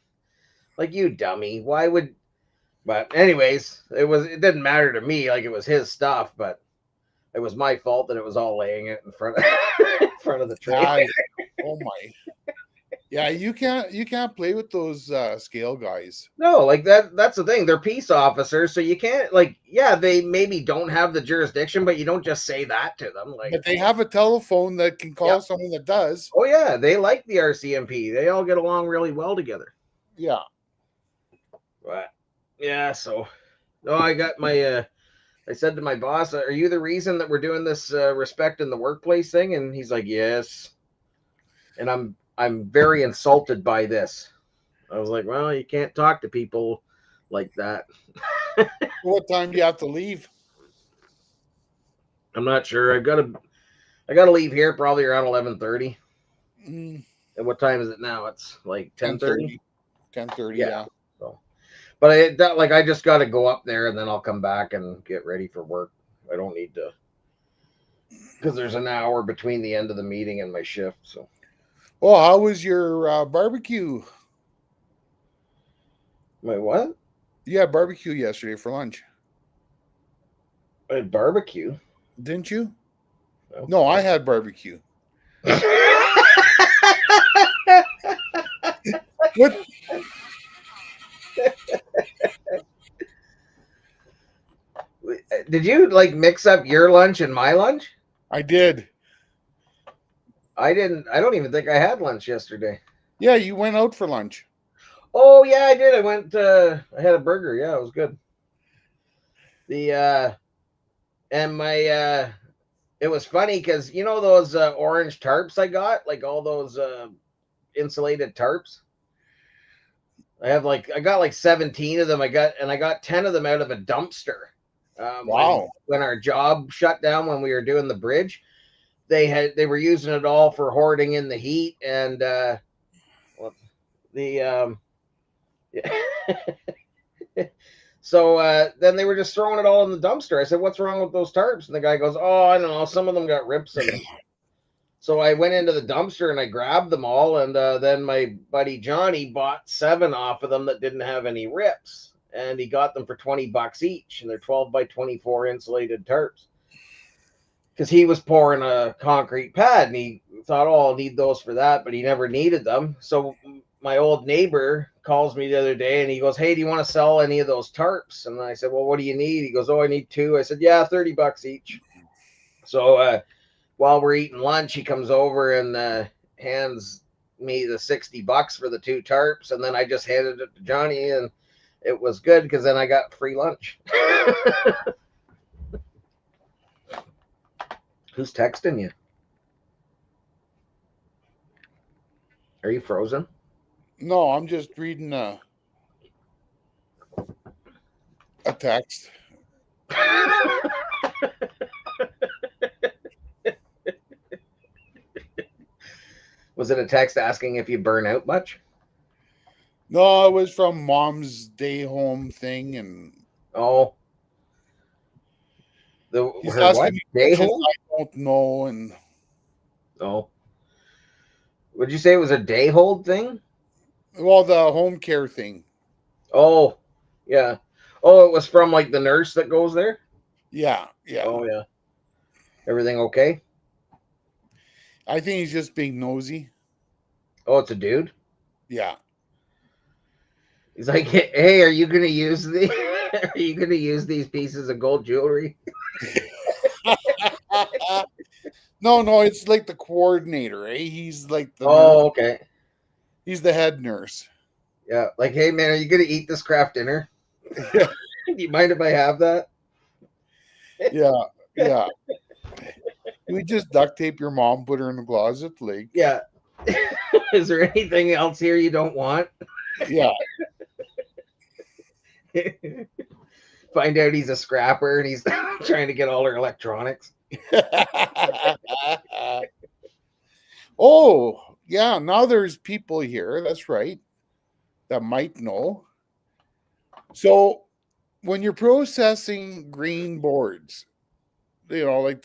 you dummy. Why would... But anyways, it didn't matter to me. Like, it was his stuff, but it was my fault that it was all laying it in front of the trailer. Oh my. Yeah, you can't play with those scale guys. No, like that's the thing. They're peace officers, so you can't, like, yeah, they maybe don't have the jurisdiction, but you don't just say that to them. Like, But they have a telephone that can call someone that does. Oh yeah, they like the RCMP. They all get along really well together. Yeah. But yeah, so no, I got my I said to my boss, "Are you the reason that we're doing this respect in the workplace thing?" And he's like, "Yes." and I'm very insulted by this. I was like, well, you can't talk to people like that. What time do you have to leave? I'm not sure. I gotta leave here probably around 11:30. Mm, And what time is it now? It's like 10:30. 10:30, Yeah. yeah. So, but I just got to go up there and then I'll come back and get ready for work. I don't need to, because there's an hour between the end of the meeting and my shift. So, Oh, how was your barbecue? my what? You had barbecue yesterday for lunch, I had barbecue. didn't you? No. No, I had barbecue. What? Did you like mix up your lunch and my lunch? I did. I didn't. I don't even think I had lunch yesterday. Yeah, you went out for lunch. Oh yeah, I did. I went. I had a burger. Yeah, it was good. The and my it was funny because you know those orange tarps I got, like all those insulated tarps. I got like 17 of them. I got 10 of them out of a dumpster. Wow. When our job shut down when we were doing the bridge, they were using it all for hoarding in the heat and the so then they were just throwing it all in the dumpster. I said, "What's wrong with those tarps?" And the guy goes, "Oh, I don't know. Some of them got rips in them." So I went into the dumpster and I grabbed them all, and then my buddy Johnny bought 7 off of them that didn't have any rips, and he got them for $20 each, and they're 12 by 24 insulated tarps. Because he was pouring a concrete pad, and he thought, "Oh, I'll need those for that," but he never needed them. So my old neighbor calls me the other day, and he goes, "Hey, do you want to sell any of those tarps?" And I said, "Well, what do you need?" He goes, "Oh, I need 2." I said, "Yeah, $30 each." So while we're eating lunch, he comes over and hands me the $60 for the 2 tarps, and then I just handed it to Johnny, and it was good because then I got free lunch. Who's texting you? Are you frozen? No, I'm just reading a text. Was it a text asking if you burn out much? No, it was from Mom's day home thing, and Oh, he's her what? asking me Day questions hold? I don't know. And Oh, would you say it was a day hold thing? well, the home care thing. Oh, yeah. Oh, it was from like the nurse that goes there. Yeah. Oh yeah. Everything okay? I think he's just being nosy. Oh, it's a dude. Yeah. He's like, "Hey, are you gonna use the? Are you gonna use these pieces of gold jewelry?" No, it's like the coordinator, eh? He's like the nurse. Oh, okay. He's the head nurse. Yeah. Like, hey man, are you gonna eat this craft dinner? Yeah. Do you mind if I have that? Yeah. We just duct tape your mom, put her in the closet, like Yeah. Is there anything else here you don't want? yeah. Find out he's a scrapper and he's trying to get all her electronics. Oh, yeah. Now there's people here. That's right. That might know. So when you're processing green boards, like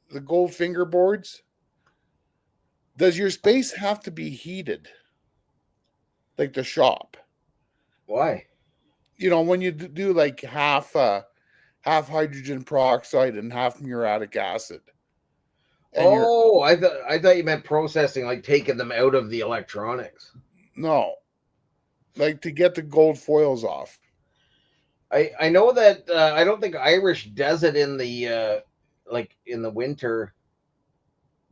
the gold finger boards, does your space have to be heated? Like the shop? Why? When you do like half hydrogen peroxide and half muriatic acid. And Oh, I thought you meant processing, like taking them out of the electronics. no, like to get the gold foils off. I know that I don't think Irish does it in the like in the winter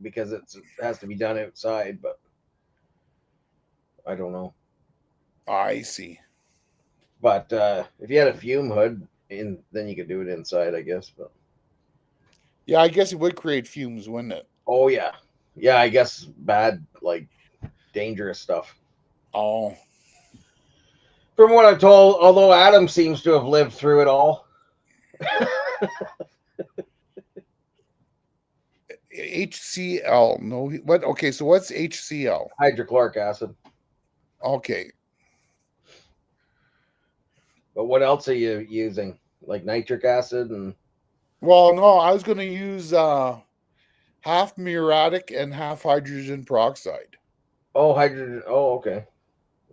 because it has to be done outside, but I don't know. I see. But if you had a fume hood then you could do it inside, I guess. But Yeah, I guess it would create fumes, wouldn't it? oh yeah, Yeah, I guess bad, like dangerous stuff. Oh, From what I'm told, although Adam seems to have lived through it all. HCl. No, what? Okay, so what's HCl? Hydrochloric acid. Okay. But what else are you using? Like nitric acid and Well, no, I was going to use half muriatic and half hydrogen peroxide. hydrogen. Oh, okay.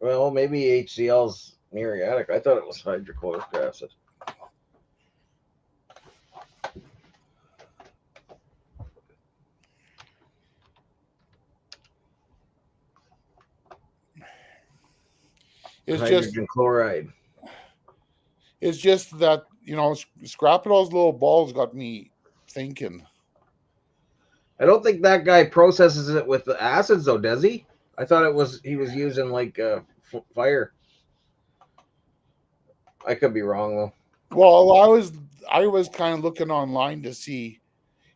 Well, maybe HCl's muriatic. I thought it was hydrochloric acid. It's Hydrogen chloride. just that Scrapidol's little balls got me thinking. I don't think that guy processes it with the acids though, does he? I thought he was using like fire. I could be wrong though. Well, I was kind of looking online to see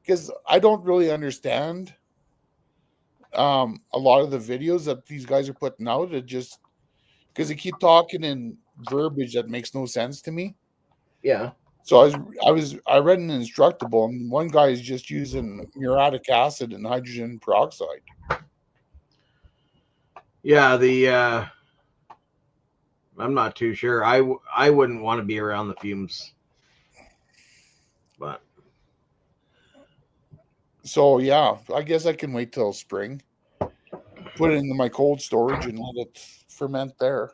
because I don't really understand a lot of the videos that these guys are putting out. It just because they keep talking in verbiage that makes no sense to me. Yeah. So I read an instructable, and one guy is just using muriatic acid and hydrogen peroxide. Yeah, I'm not too sure. I wouldn't want to be around the fumes. But So yeah, I guess I can wait till spring. Put it into my cold storage and let it ferment there.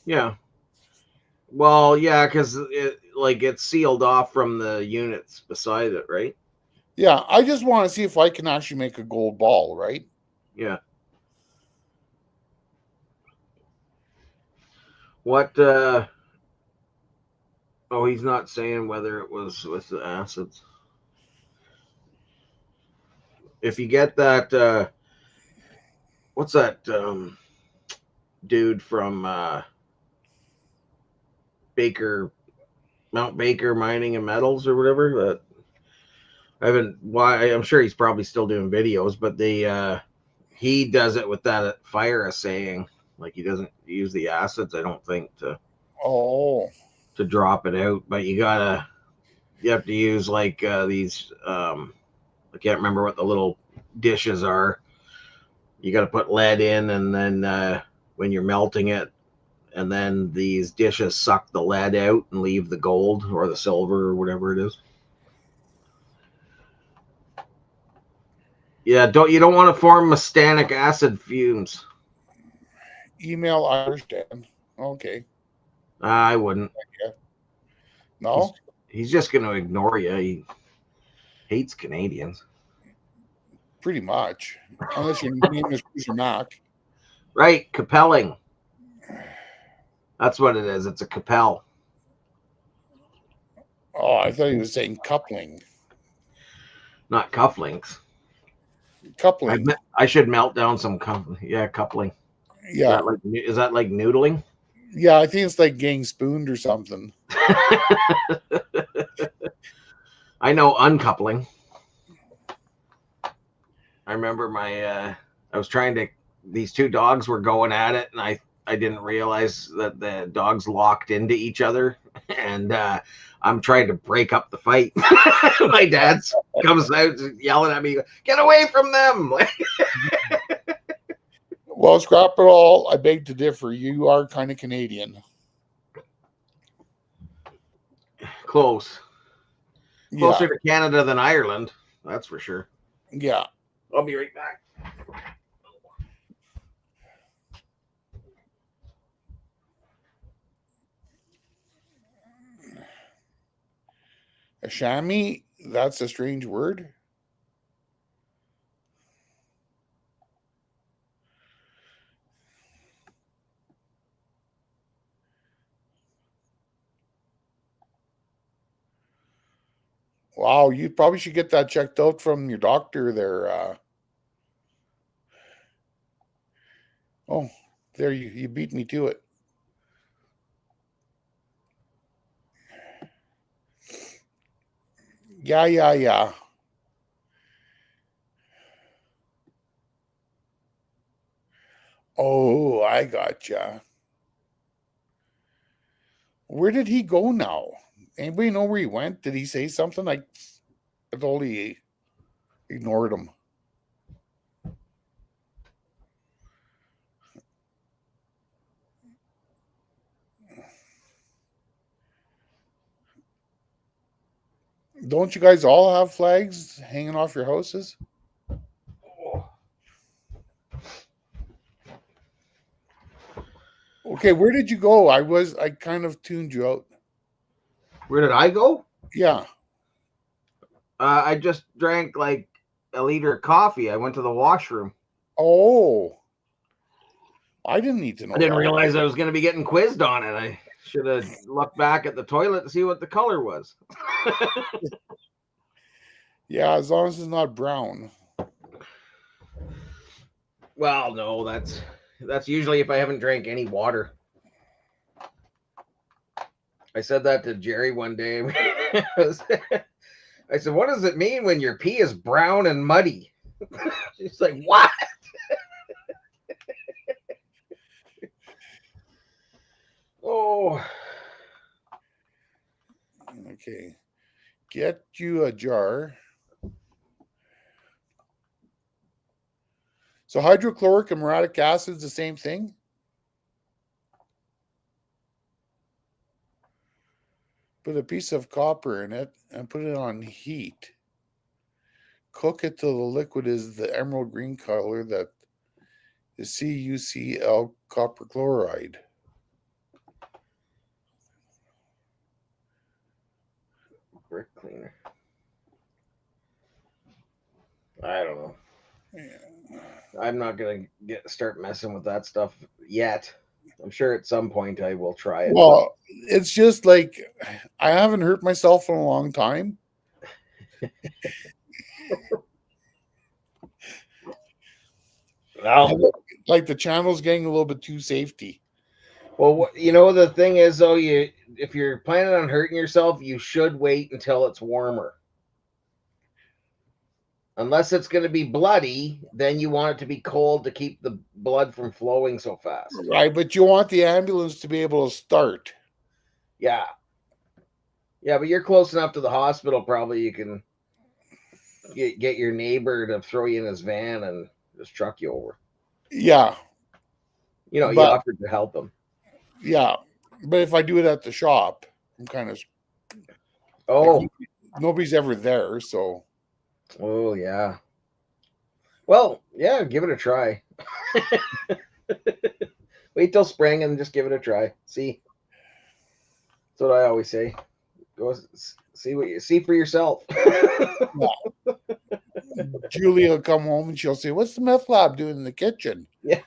yeah. Well, yeah, because it's sealed off from the units beside it, right? Yeah, I just want to see if I can actually make a gold ball, right? Yeah. What oh, he's not saying whether it was with the acids. If you get that what's that dude from Baker Mount Baker Mining and Metals or whatever that I haven't why I'm sure he's probably still doing videos, but he does it with that fire assaying. Like he doesn't use the acids, I don't think, to drop it out. But you have to use like these I can't remember what the little dishes are. You got to put lead in, and then when you're melting it, and then these dishes suck the lead out and leave the gold or the silver or whatever it is. Yeah, you don't want to form mastanic acid fumes. Email I understand. Okay. I wouldn't. No? He's just going to ignore you. He hates Canadians. Pretty much. Unless your name is Cruiser Mac. Right, Capelling. That's what it is. It's a Capel. Oh, I thought he was saying coupling. Not cufflinks. Coupling. I should melt down some coupling. Yeah. Is that like noodling? Yeah, I think it's like getting spooned or something. I know uncoupling. I remember I was trying to, these two dogs were going at it, and I didn't realize that the dogs locked into each other, and I'm trying to break up the fight. My dad comes out yelling at me, "Get away from them!" Well, scrap it all. I beg to differ. You are kind of Canadian. Closer Yeah. to Canada than Ireland, that's for sure. Yeah. I'll be right back. A chamois, that's a strange word. Wow, you probably should get that checked out from your doctor there. Oh, there you beat me to it. Yeah. I gotcha. Where did he go now? Anybody know where he went? Did he say something? I totally ignored him. Don't you guys all have flags hanging off your houses? Okay, where did you go? I kind of tuned you out. Where did I go? Yeah. I just drank like a liter of coffee. I went to the washroom. Oh. I didn't need to know I didn't that. realize I was going to be getting quizzed on it. I should have looked back at the toilet to see what the color was. Yeah, as long as it's not brown. Well, no, that's usually if I haven't drank any water. I said that to Jerry one day. I said, "What does it mean when your pee is brown and muddy?" She's like, "What?" Oh. Okay. Get you a jar. So hydrochloric and muriatic acid is the same thing? Put a piece of copper in it and put it on heat. Cook it till the liquid is the emerald green color that is CuCl copper chloride. Brick cleaner. I don't know. Yeah. I'm not gonna start messing with that stuff yet. I'm sure at some point I will try it. Well, it's just like I haven't hurt myself in a long time. Well, like the channel's getting a little bit too safety. well, you know the thing is though, if you're planning on hurting yourself, you should wait until it's warmer. Unless it's going to be bloody, then you want it to be cold to keep the blood from flowing so fast. Right, but you want the ambulance to be able to start. Yeah. Yeah, but you're close enough to the hospital, probably you can get your neighbor to throw you in his van and just truck you over. Yeah. You know, you offered to help him. Yeah. But if I do it at the shop, I'm kind of... Oh. Like, nobody's ever there, so... Oh, yeah. Well, yeah, give it a try. Wait till spring and just give it a try. See? That's what I always say. Go see what you see for yourself. Yeah. Julie will come home and she'll say, "What's the meth lab doing in the kitchen?" Yeah.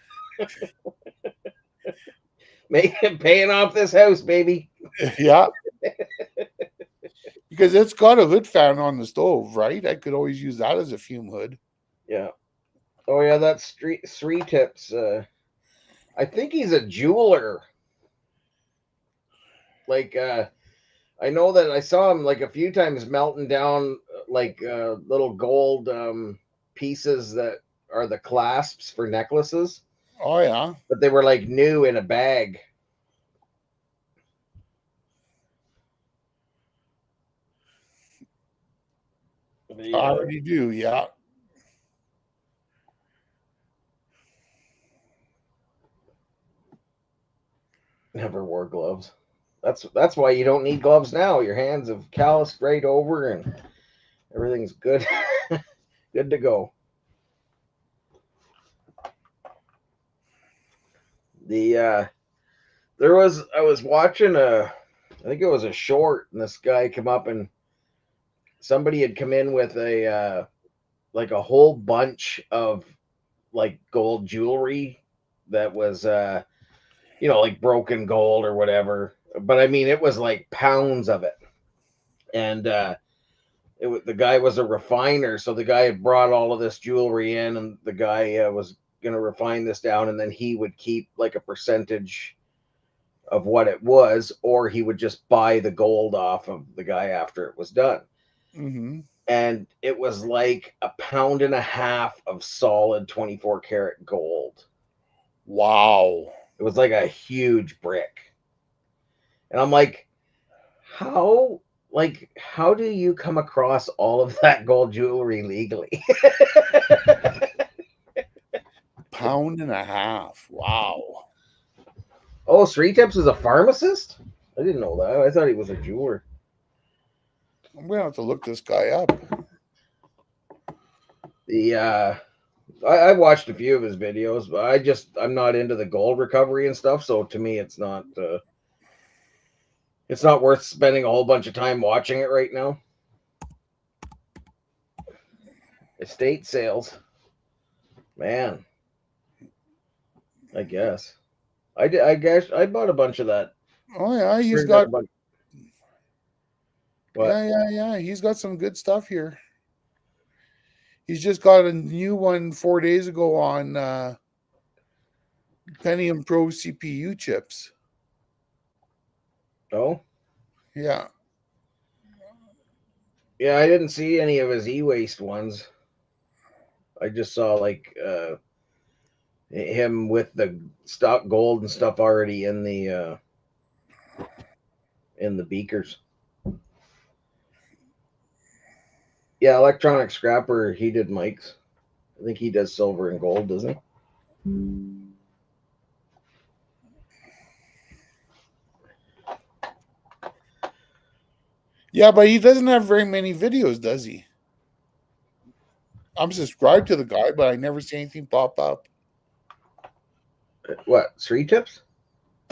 Paying off this house, baby. Yeah. Because it's got a hood fan on the stove, right? I could always use that as a fume hood. Yeah. Oh, yeah, that's Three Tips. I think he's a jeweler. Like, I know that I saw him like a few times melting down like little gold pieces that are the clasps for necklaces. Oh, yeah. But they were like new in a bag. I already do, yeah. Never wore gloves. That's why you don't need gloves now. Your hands have calloused right over and everything's good. Good to go. I was watching I think it was a short, and this guy came up and somebody had come in with a like a whole bunch of like gold jewelry that was like broken gold or whatever. But I mean, it was like pounds of it. And the guy was a refiner, so the guy had brought all of this jewelry in, and the guy was going to refine this down, and then he would keep like a percentage of what it was, or he would just buy the gold off of the guy after it was done. Mm-hmm. And it was like 1.5 pounds of solid 24 karat gold. Wow. It was like a huge brick. And I'm like, how do you come across all of that gold jewelry legally? Pound and a half. Wow. Oh, Three Tips is a pharmacist? I didn't know that. I thought he was a jeweler. I'm gonna have to look this guy up. I watched a few of his videos, but I'm not into the gold recovery and stuff, so to me it's not worth spending a whole bunch of time watching it right now. Estate sales. Man. I guess. I guess I bought a bunch of that. Oh yeah, he's got. Yeah. He's got some good stuff here. He's just got a new one 4 days ago on Pentium Pro CPU chips. Oh? Yeah. Yeah, I didn't see any of his e-waste ones. I just saw like him with the stock gold and stuff already in the beakers. Yeah, Electronic Scrapper, he did Mike's. I think he does silver and gold, doesn't he? Yeah, but he doesn't have very many videos, does he? I'm subscribed to the guy, but I never see anything pop up. What, Three Tips?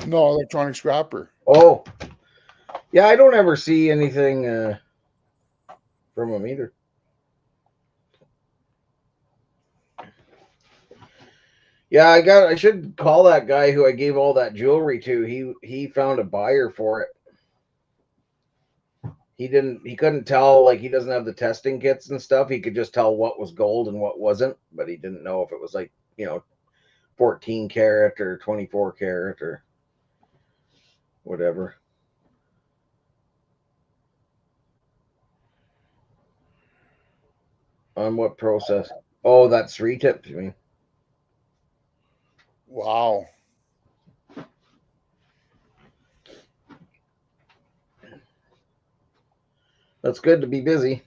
No, Electronic Scrapper. Oh. Yeah, I don't ever see anything from him either. Yeah, I should call that guy who I gave all that jewelry to. He found a buyer for it. He couldn't tell, like, he doesn't have the testing kits and stuff. He could just tell what was gold and what wasn't, but he didn't know if it was like, 14 karat or 24 karat or whatever. On what process? Oh, that's Three Tips, you mean? Wow. That's good to be busy.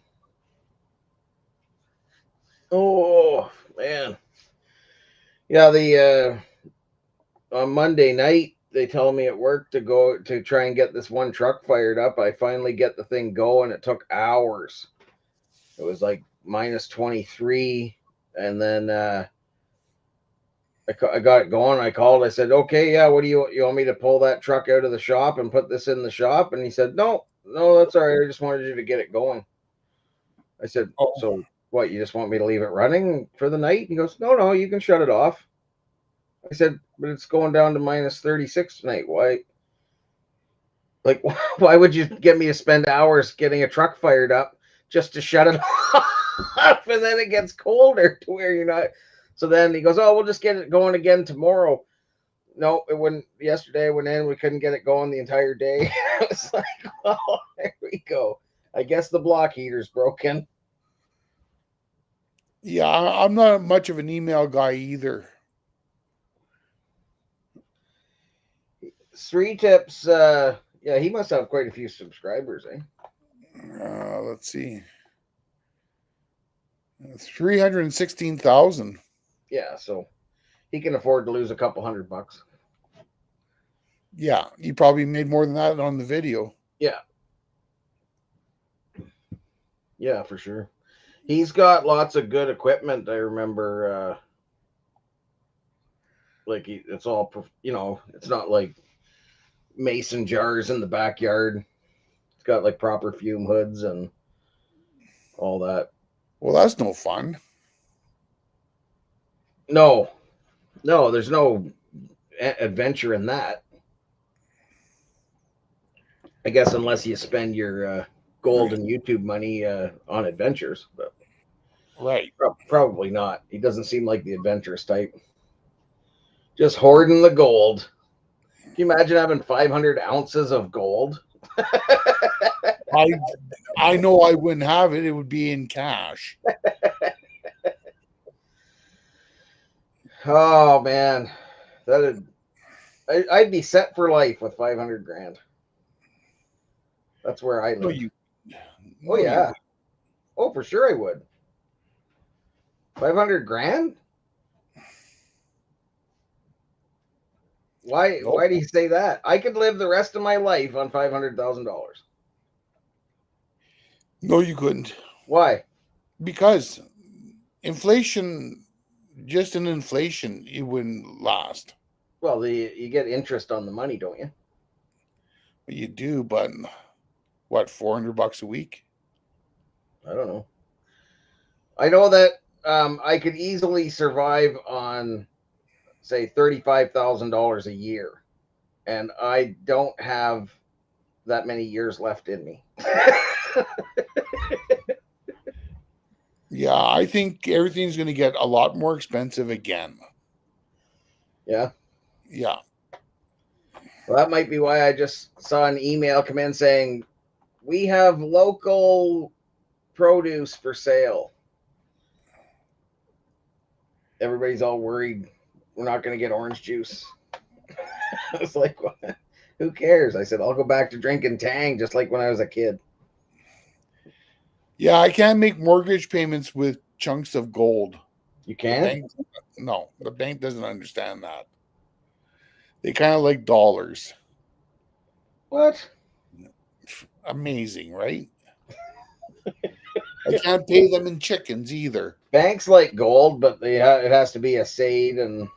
Oh, man. Yeah, on Monday night, they tell me at work to go to try and get this one truck fired up. I finally get the thing going. It took hours. It was like minus 23. And then I got it going. I called. I said, okay, yeah, what do you want me to pull that truck out of the shop and put this in the shop? And he said, no, that's all right. I just wanted you to get it going. I said, so what, you just want me to leave it running for the night? He goes, no, you can shut it off. I said, but it's going down to minus 36 tonight. Why? Like, why would you get me to spend hours getting a truck fired up just to shut it off? And then it gets colder to where you're not. So then he goes, oh, we'll just get it going again tomorrow. No, it wouldn't. Yesterday I went in, we couldn't get it going the entire day. I was like, oh, there we go. I guess the block heater's broken. Yeah, I'm not much of an email guy either. Three Tips, yeah, he must have quite a few subscribers, eh? Let's see. 316,000. Yeah, so he can afford to lose a couple $100. Yeah, you probably made more than that on the video. Yeah. Yeah, for sure. He's got lots of good equipment. I remember, like, it's all, it's not like mason jars in the backyard. It's got like proper fume hoods and all that. Well, that's no fun. No, there's no adventure in that. I guess unless you spend your gold and YouTube money on adventures, but right, probably not. He doesn't seem like the adventurous type. Just hoarding the gold. Can you imagine having 500 ounces of gold? I know I wouldn't have it. It would be in cash. Oh man, that'd I'd be set for life with 500 grand. That's where I live. No, you. Oh no, you yeah. wouldn't. Oh, for sure I would. 500 grand? Why? Nope. Why do you say that? I could live the rest of my life on $500,000. No, you couldn't. Why? Because inflation, just in inflation, you wouldn't last. Well, you get interest on the money, don't you? You do, but what, $400 a week? I don't know. I know that I could easily survive on, say, $35,000 a year, and I don't have that many years left in me. Yeah, I think everything's going to get a lot more expensive again. Yeah. Yeah. Well, that might be why I just saw an email come in saying, we have local produce for sale. Everybody's all worried we're not going to get orange juice. I was like, what? Who cares? I said, I'll go back to drinking Tang just like when I was a kid. Yeah, I can't make mortgage payments with chunks of gold. You The can? bank, no, the bank doesn't understand that. They kind of like dollars. What? Amazing, right? I can't pay them in chickens either. Banks like gold, but it has to be a SAID. And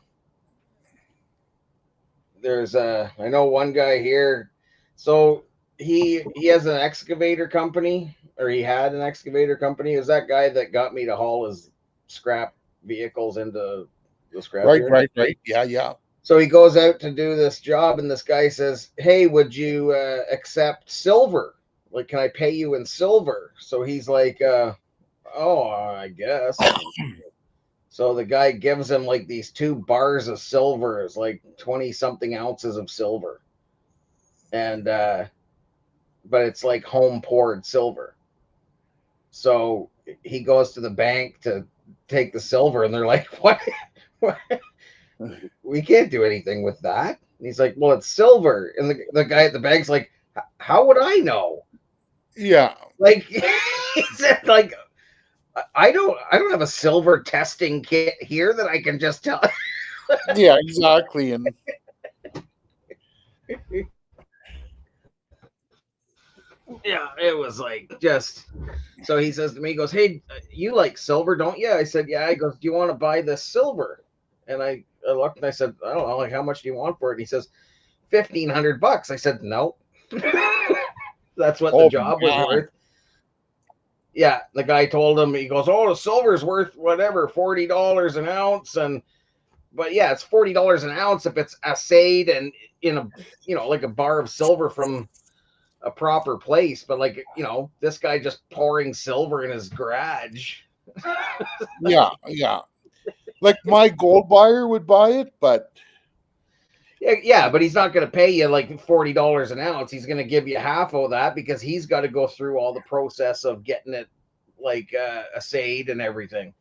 there's I know one guy here. So he has an excavator company, or he had an excavator company. It was that guy that got me to haul his scrap vehicles into the scrapyard. Right. Yeah. So he goes out to do this job, and this guy says, "Hey, would you accept silver? Like, can I pay you in silver?" So he's like, "Oh, I guess." So the guy gives him like these 2 bars of silver, it's like 20 something ounces of silver, and but it's like home poured silver. So he goes to the bank to take the silver, and they're like, "What? What? We can't do anything with that." And he's like, "Well, it's silver." And the guy at the bank's like, "How would I know?" Yeah. Like he said, like, I don't have a silver testing kit here that I can just tell. Yeah, exactly. And Yeah, it was like just. So he says to me, he goes, "Hey, you like silver, don't you?" I said, "Yeah." He goes, "Do you want to buy this silver?" And I looked and I said, "I don't know, like, how much do you want for it?" And he says, $1,500. I said, "No." That's what the oh job was man, worth. Yeah, the guy told him, he goes, "Oh, the silver's worth whatever, $40 an ounce." And but yeah, it's $40 an ounce if it's assayed and in a like a bar of silver from a proper place. But like, this guy just pouring silver in his garage. yeah. Like my gold buyer would buy it, but Yeah, but he's not going to pay you like $40 an ounce. He's going to give you half of that because he's got to go through all the process of getting it like assayed and everything.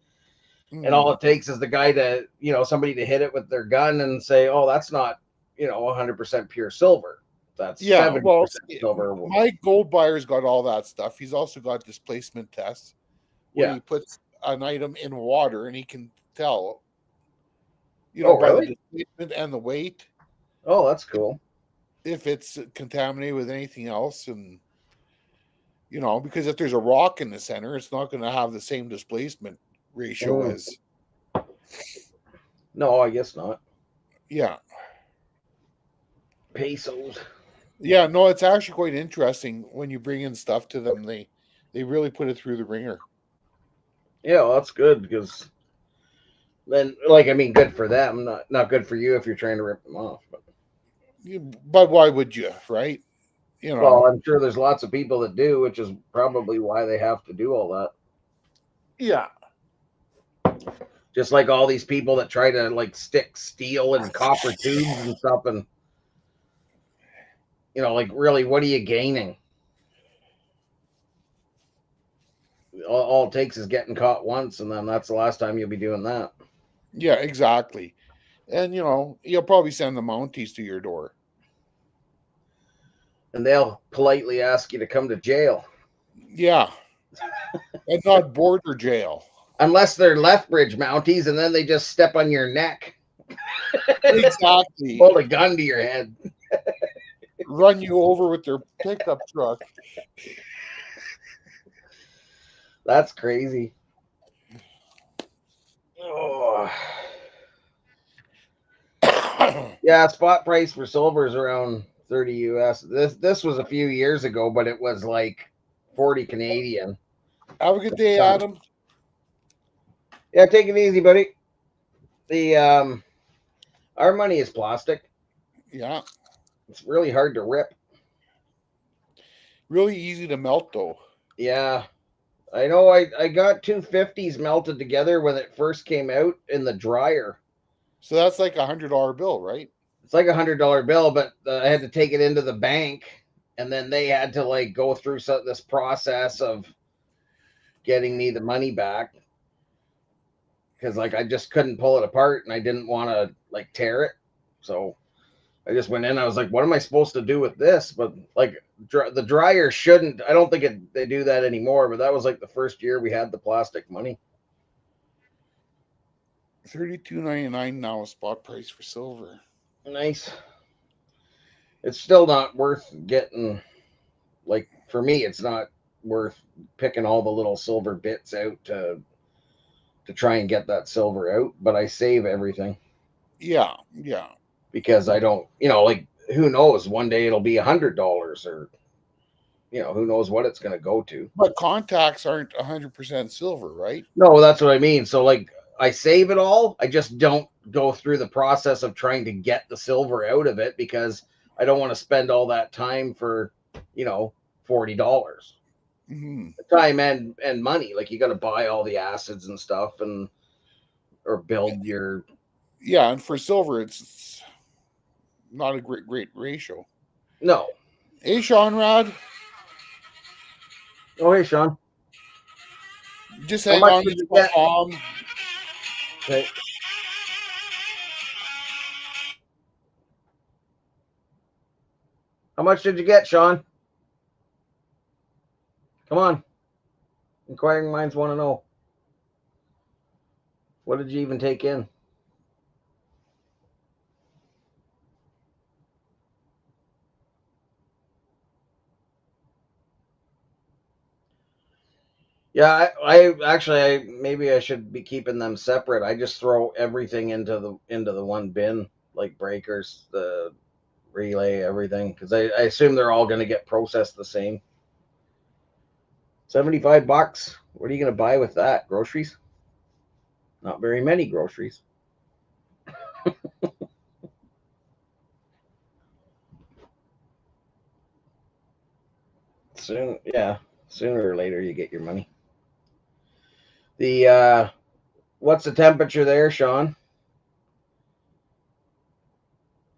And all it takes is the guy to, somebody to hit it with their gun and say, "Oh, that's not, 100% pure silver. That's yeah, 70% well, silver." my gold buyer's got all that stuff. He's also got displacement tests where Yeah. he puts an item in water and he can tell, Oh, by the really? displacement and the weight Oh, that's cool. if it's contaminated with anything else. And because if there's a rock in the center, it's not going to have the same displacement ratio as No, I guess not. yeah. Pesos. Yeah, no, it's actually quite interesting when you bring in stuff to them. They really put it through the ringer. Yeah, well, that's good because then, like, I mean, good for them, not good for you if you're trying to rip them off. But why would you, right? Well, I'm sure there's lots of people that do, which is probably why they have to do all that. Yeah. Just like all these people that try to like stick steel and copper tubes and stuff, and like, really, what are you gaining? All it takes is getting caught once, and then that's the last time you'll be doing that. Yeah, exactly. And, you'll probably send the Mounties to your door. And they'll politely ask you to come to jail. Yeah. And not border jail. Unless they're Lethbridge Mounties, and then they just step on your neck. Exactly. Hold a gun to your head. Run you over with their pickup truck. That's crazy. Oh. Yeah, spot price for silver is around 30 US. This was a few years ago, but it was like 40 Canadian. Have a good day, Adam. Yeah, take it easy, buddy. The our money is plastic. Yeah. It's really hard to rip. Really easy to melt, though. Yeah. I know I got 250s melted together when it first came out in the dryer. So that's like $100 bill, right? It's like $100 bill, but I had to take it into the bank, and then they had to like go through this process of getting me the money back, because like I just couldn't pull it apart, and I didn't want to like tear it, so I just went in. I was like, what am I supposed to do with this? But like the dryer shouldn't. I don't think they do that anymore. But that was like the first year we had the plastic money. $32.99 now, a spot price for silver. Nice. It's still not worth getting. Like for me, it's not worth picking all the little silver bits out to try and get that silver out. But I save everything. Yeah. Because I don't, like who knows? One day it'll be $100, or who knows what it's going to go to. But contacts aren't 100% silver, right? No, that's what I mean. So like I save it all. I just don't go through the process of trying to get the silver out of it, because I don't want to spend all that time for, $40. Mm-hmm. Time and money. Like you got to buy all the acids and stuff or build your. Yeah, and for silver, it's not a great ratio. No. Hey, Sean Rod. Oh, hey, Sean. Just hang on to my palm. Okay. How much did you get, Sean? Come on. Inquiring minds want to know. What did you even take in? Yeah, I actually maybe I should be keeping them separate. I just throw everything into the one bin, like breakers, the relay, everything, because I assume they're all going to get processed the same. $75. What are you going to buy with that? Groceries? Not very many groceries. Sooner or later you get your money. The what's the temperature there, Sean?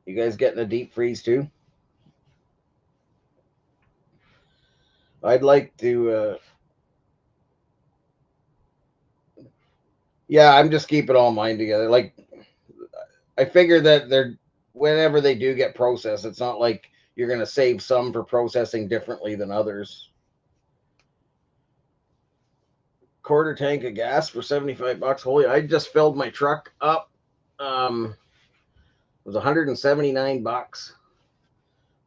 You guys getting a deep freeze too? I'd like to yeah, I'm just keeping all mine together. Like I figure that they're whenever they do get processed, it's not like you're going to save some for processing differently than others. Quarter tank of gas for $75. Holy, I just filled my truck up. It was $179.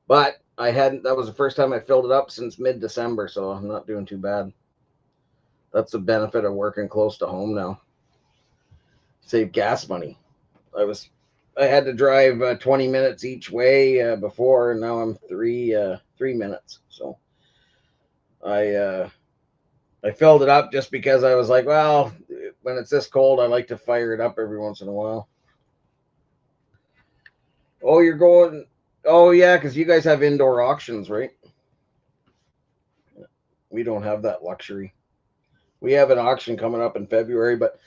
But that was the first time I filled it up since mid-December, so I'm not doing too bad. That's the benefit of working close to home now. Save gas money. I had to drive 20 minutes each way before, and now I'm 3 minutes. So I filled it up just because I was like, well, when it's this cold, I like to fire it up every once in a while. Oh, you're going. Oh, yeah, because you guys have indoor auctions, right? We don't have that luxury. We have an auction coming up in February, but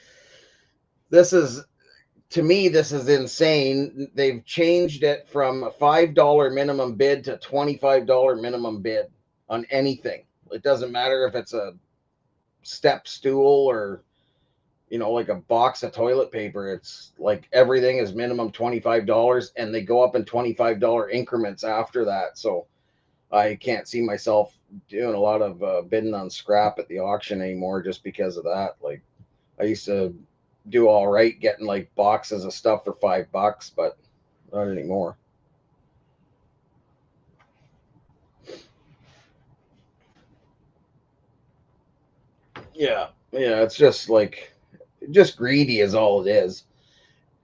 to me, this is insane. They've changed it from a $5 minimum bid to $25 minimum bid on anything. It doesn't matter if it's a step stool or you know, like a box of toilet paper. It's like everything is minimum $25, and they go up in $25 increments after that. So I can't see myself doing a lot of bidding on scrap at the auction anymore just because of that. Like I used to do all right getting like boxes of stuff for $5, but not anymore. Yeah, it's just like just greedy is all it is.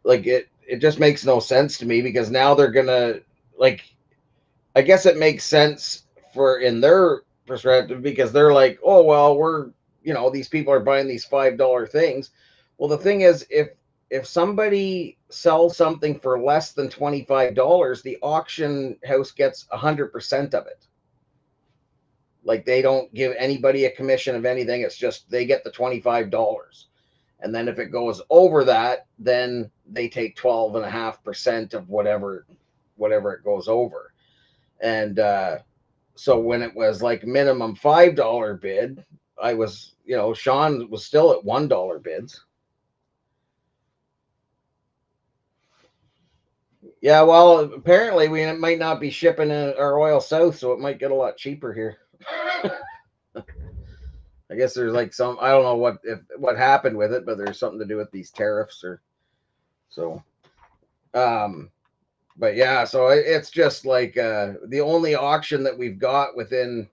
Like it just makes no sense to me because now they're gonna like I guess it makes sense for in their perspective because they're like, oh well, we're these people are buying these $5 things. Well, the thing is, if somebody sells something for less than $25, the auction house gets 100% of it. Like they don't give anybody a commission of anything. It's just they get the $25. And then if it goes over that, then they take 12.5% of whatever it goes over. And so when it was like minimum $5 bid, I was, Sean was still at $1 bids. Yeah, well, apparently we might not be shipping our oil south, so it might get a lot cheaper here. I guess there's like I don't know what happened with it, but there's something to do with these tariffs or so. But yeah, so it's just like the only auction that we've got within,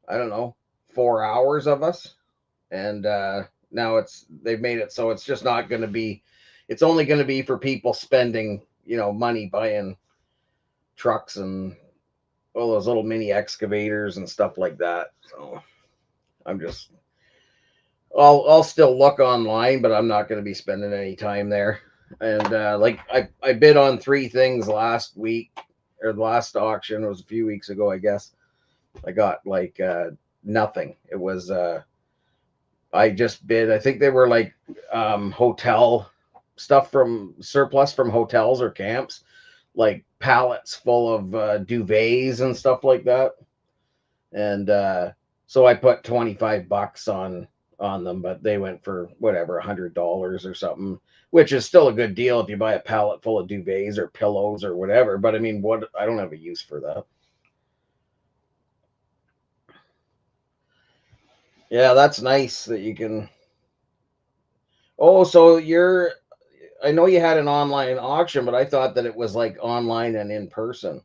I don't know, 4 hours of us. And now they've made it so it's just not going to be, it's only going to be for people spending, money buying trucks and all those little mini excavators and stuff like that. So I'll still look online, but I'm not going to be spending any time there. And like I bid on 3 things last week, or the last auction was a few weeks ago, I guess. I got like nothing. It was I just bid, I think they were like hotel stuff from surplus from hotels or camps, like pallets full of duvets and stuff like that. And so I put $25 on them, but they went for whatever, $100 or something, which is still a good deal if you buy a pallet full of duvets or pillows or whatever. But I mean, I don't have a use for that. Yeah, that's nice that you can. Oh, so I know you had an online auction, but I thought that it was like online and in person.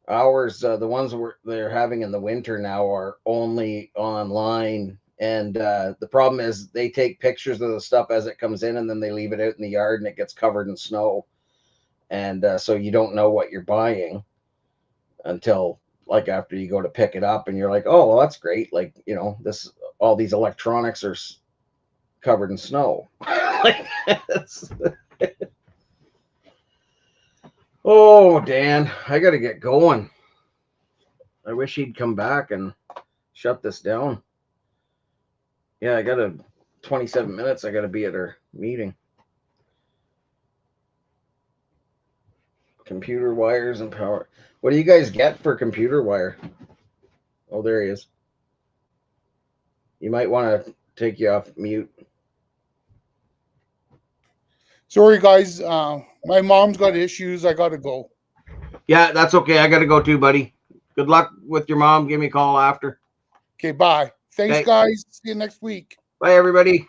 Ours, the ones they're having in the winter now are only online. And the problem is they take pictures of the stuff as it comes in and then they leave it out in the yard and it gets covered in snow. And so you don't know what you're buying until like after you go to pick it up and you're like, oh, well, that's great. Like, all these electronics are covered in snow. Like, oh, Dan, I got to get going. I wish he'd come back and shut this down. Yeah, I got 27 minutes. I got to be at our meeting. Computer wires and power. What do you guys get for computer wire? Oh, there he is. You might want to take you off mute. Sorry, guys. My mom's got issues. I got to go. Yeah, that's okay. I got to go too, buddy. Good luck with your mom. Give me a call after. Okay, bye. Thanks, Okay. guys. See you next week. Bye, everybody.